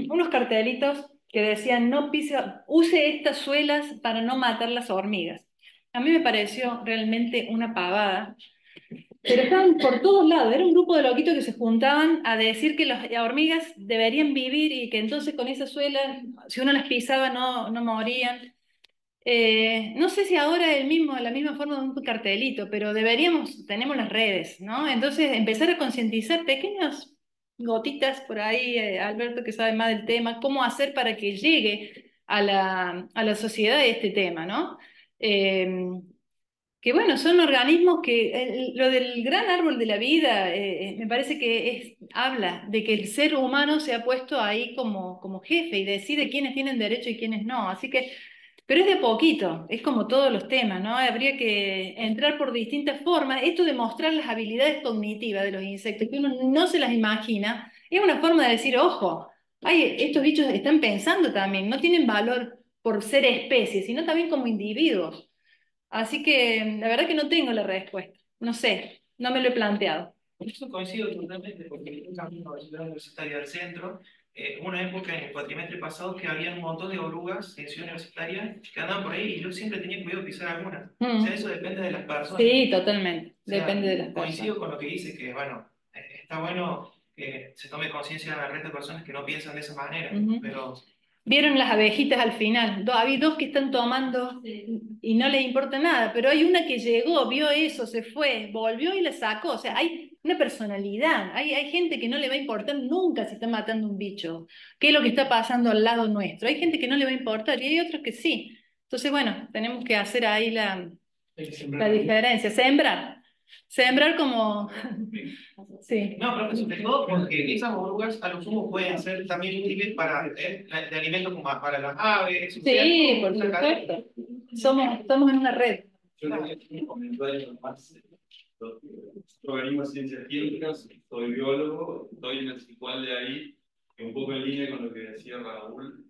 unos cartelitos que decían, no pise, use estas suelas para no matar las hormigas. A mí me pareció realmente una pavada, pero estaban por todos lados, era un grupo de loquitos que se juntaban a decir que las hormigas deberían vivir y que entonces con esas suelas, si uno las pisaba no morían. No sé si ahora es la misma forma de un cartelito, pero tenemos las redes, ¿no? Entonces empezar a concientizar pequeñas gotitas por ahí, Alberto que sabe más del tema, cómo hacer para que llegue a la sociedad este tema, ¿no? Que bueno, son organismos que lo del gran árbol de la vida me parece que habla de que el ser humano se ha puesto ahí como jefe y decide quiénes tienen derecho y quiénes no. Así que pero es de poquito, es como todos los temas, ¿no? Habría que entrar por distintas formas. Esto de mostrar las habilidades cognitivas de los insectos, que uno no se las imagina, es una forma de decir, ojo, estos bichos están pensando también, no tienen valor por ser especies, sino también como individuos. Así que la verdad que no tengo la respuesta, no sé, no me lo he planteado. Eso coincido totalmente, porque yo camino a la ciudad universitaria del centro. Hubo una época en el cuatrimestre pasado que había un montón de orugas en ciudad universitaria que andaban por ahí y yo siempre tenía cuidado de pisar alguna. O sea, eso depende de las personas. Sí, totalmente, O sea, depende de las coincido personas. con lo que dice, que bueno, está bueno que se tome conciencia de la red de personas que no piensan de esa manera, pero... Vieron las abejitas al final, hay dos que están tomando y no les importa nada, pero hay una que llegó, vio eso, se fue, volvió y la sacó. O sea, hay una personalidad, hay gente que no le va a importar nunca si está matando un bicho, qué es lo que está pasando al lado nuestro. Hay gente que no le va a importar y hay otros que sí. Entonces, bueno, tenemos que hacer ahí la diferencia, sembrar como... Sí. No, pero sobre todo porque esas orugas a lo sumo pueden ser también útiles para de alimento como para las aves. Sí, por supuesto. Somos en una red. Yo quería hacer un comentario más. Yo venimos a ciencias químicas, soy biólogo, estoy en el SICUAL de ahí, y un poco en línea con lo que decía Raúl.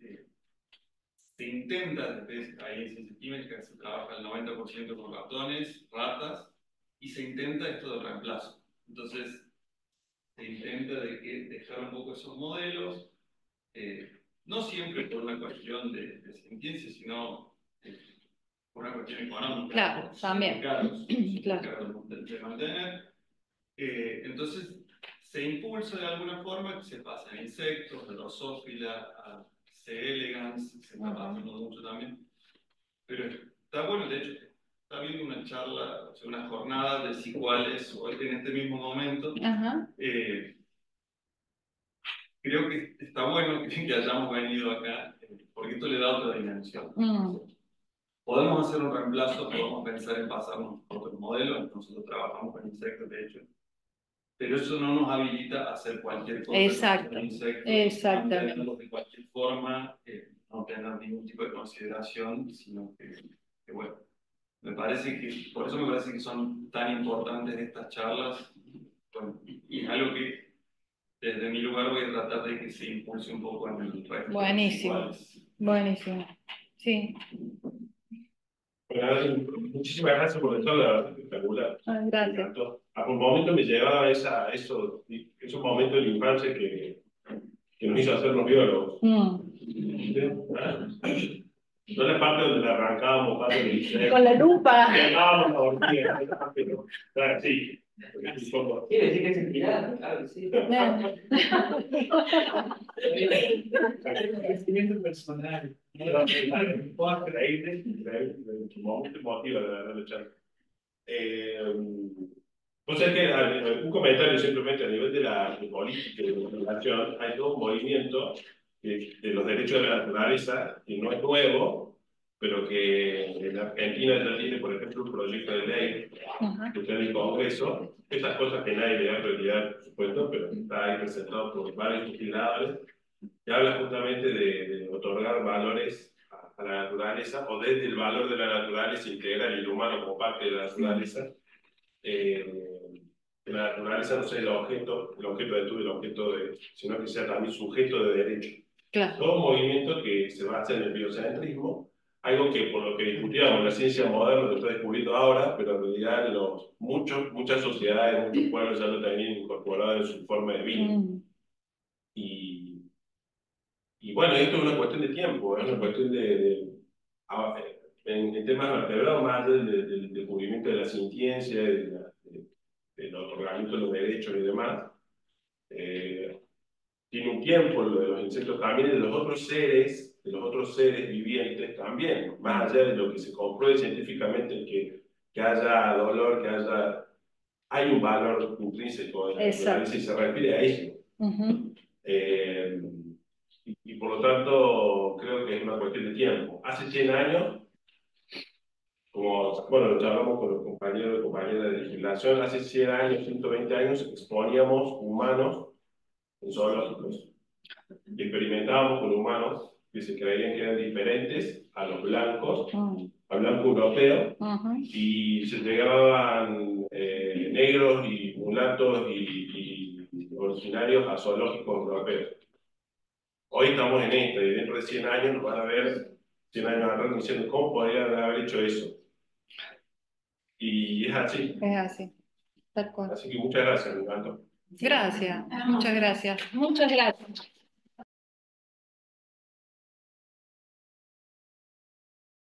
Se intenta, desde ahí en ciencias químicas, se trabaja el 90% con ratones, ratas, y se intenta esto de reemplazo. Entonces, se intenta dejar un poco esos modelos, no siempre por una cuestión de ciencia, sino por una cuestión económica. Claro, también. Caros, Claro. caros de mantener. Entonces, se impulsa de alguna forma, se pasa a insectos, de Drosophila a C. elegans, se está trabajando mucho también. Pero está bueno, de hecho, está habiendo una charla, o sea, una jornada de SQLs hoy en este mismo momento. Ajá. Creo que está bueno que hayamos venido acá, porque esto le da otra dimensión. Mm. Podemos hacer un reemplazo, podemos pensar en pasarnos a otro modelo, nosotros trabajamos con insectos, de hecho, pero eso no nos habilita a hacer cualquier cosa Exacto. con insectos, Exactamente. mantenerlos de cualquier forma, no tener ningún tipo de consideración, sino que bueno, me parece que, por eso me parece que son tan importantes estas charlas, bueno, y es algo que desde mi lugar voy a tratar de que se impulse un poco en el resto de los Buenísimo. iguales. Buenísimo. Sí. Muchísimas gracias por eso, la verdad, espectacular. Me Gracias. encantó. A un momento me llevaba esos momentos de la infancia que nos hizo hacernos biólogos. No la parte donde le arrancábamos parte del liceo. Con la lupa. Llegábamos a dormir, pero, claro, sí. Quiere decir que es inspirado, claro que sí. Crecimiento personal. Increíble, increíble. En su momento emotiva, la verdad, la charla. O sea que un comentario simplemente a nivel de la política y de la relación, hay todo un movimiento de los derechos de la naturaleza, que no es nuevo, pero que en Argentina ya tiene, por ejemplo, un proyecto de ley que está en el Congreso, esas cosas que nadie le da prioridad, por supuesto, pero que está ahí presentado por varios legisladores, que habla justamente de otorgar valores a la naturaleza, o desde el valor de la naturaleza integrar el humano como parte de la naturaleza. Que la naturaleza no sea el objeto de estudio, el objeto de, sino que sea también sujeto de derecho. Claro. Todo un movimiento que se basa en el biocentrismo, algo que por lo que discutíamos la ciencia moderna lo está descubriendo ahora, pero en realidad muchas sociedades, muchos pueblos ya lo tenían incorporado en su forma de vida. Y bueno, esto es una cuestión de tiempo, es una cuestión en temas vertebrados, más del descubrimiento de la sintiencia, del otorgamiento de los derechos y demás. Tiene un tiempo lo de los insectos también, y de los otros seres vivientes también, más allá de lo que se compruebe científicamente, que haya dolor, hay un valor intrínseco en la naturaleza y se refiere a eso. Y por lo tanto, creo que es una cuestión de tiempo. Hace 100 años, como, bueno, lo charlamos con los compañeros y compañeras de legislación, hace 100 años, 120 años, exponíamos humanos en zoológicos y experimentábamos con humanos que se creían que eran diferentes a los blancos, al blanco europeo, y se llegaban negros y mulatos y originarios a zoológicos europeos. Hoy estamos en esta, y dentro de 100 años nos van a ver 100 años atrás diciendo cómo podrían haber hecho eso. Y es así. Es así, tal cual. Así que muchas gracias, me encantó. Gracias, muchas gracias. Muchas gracias.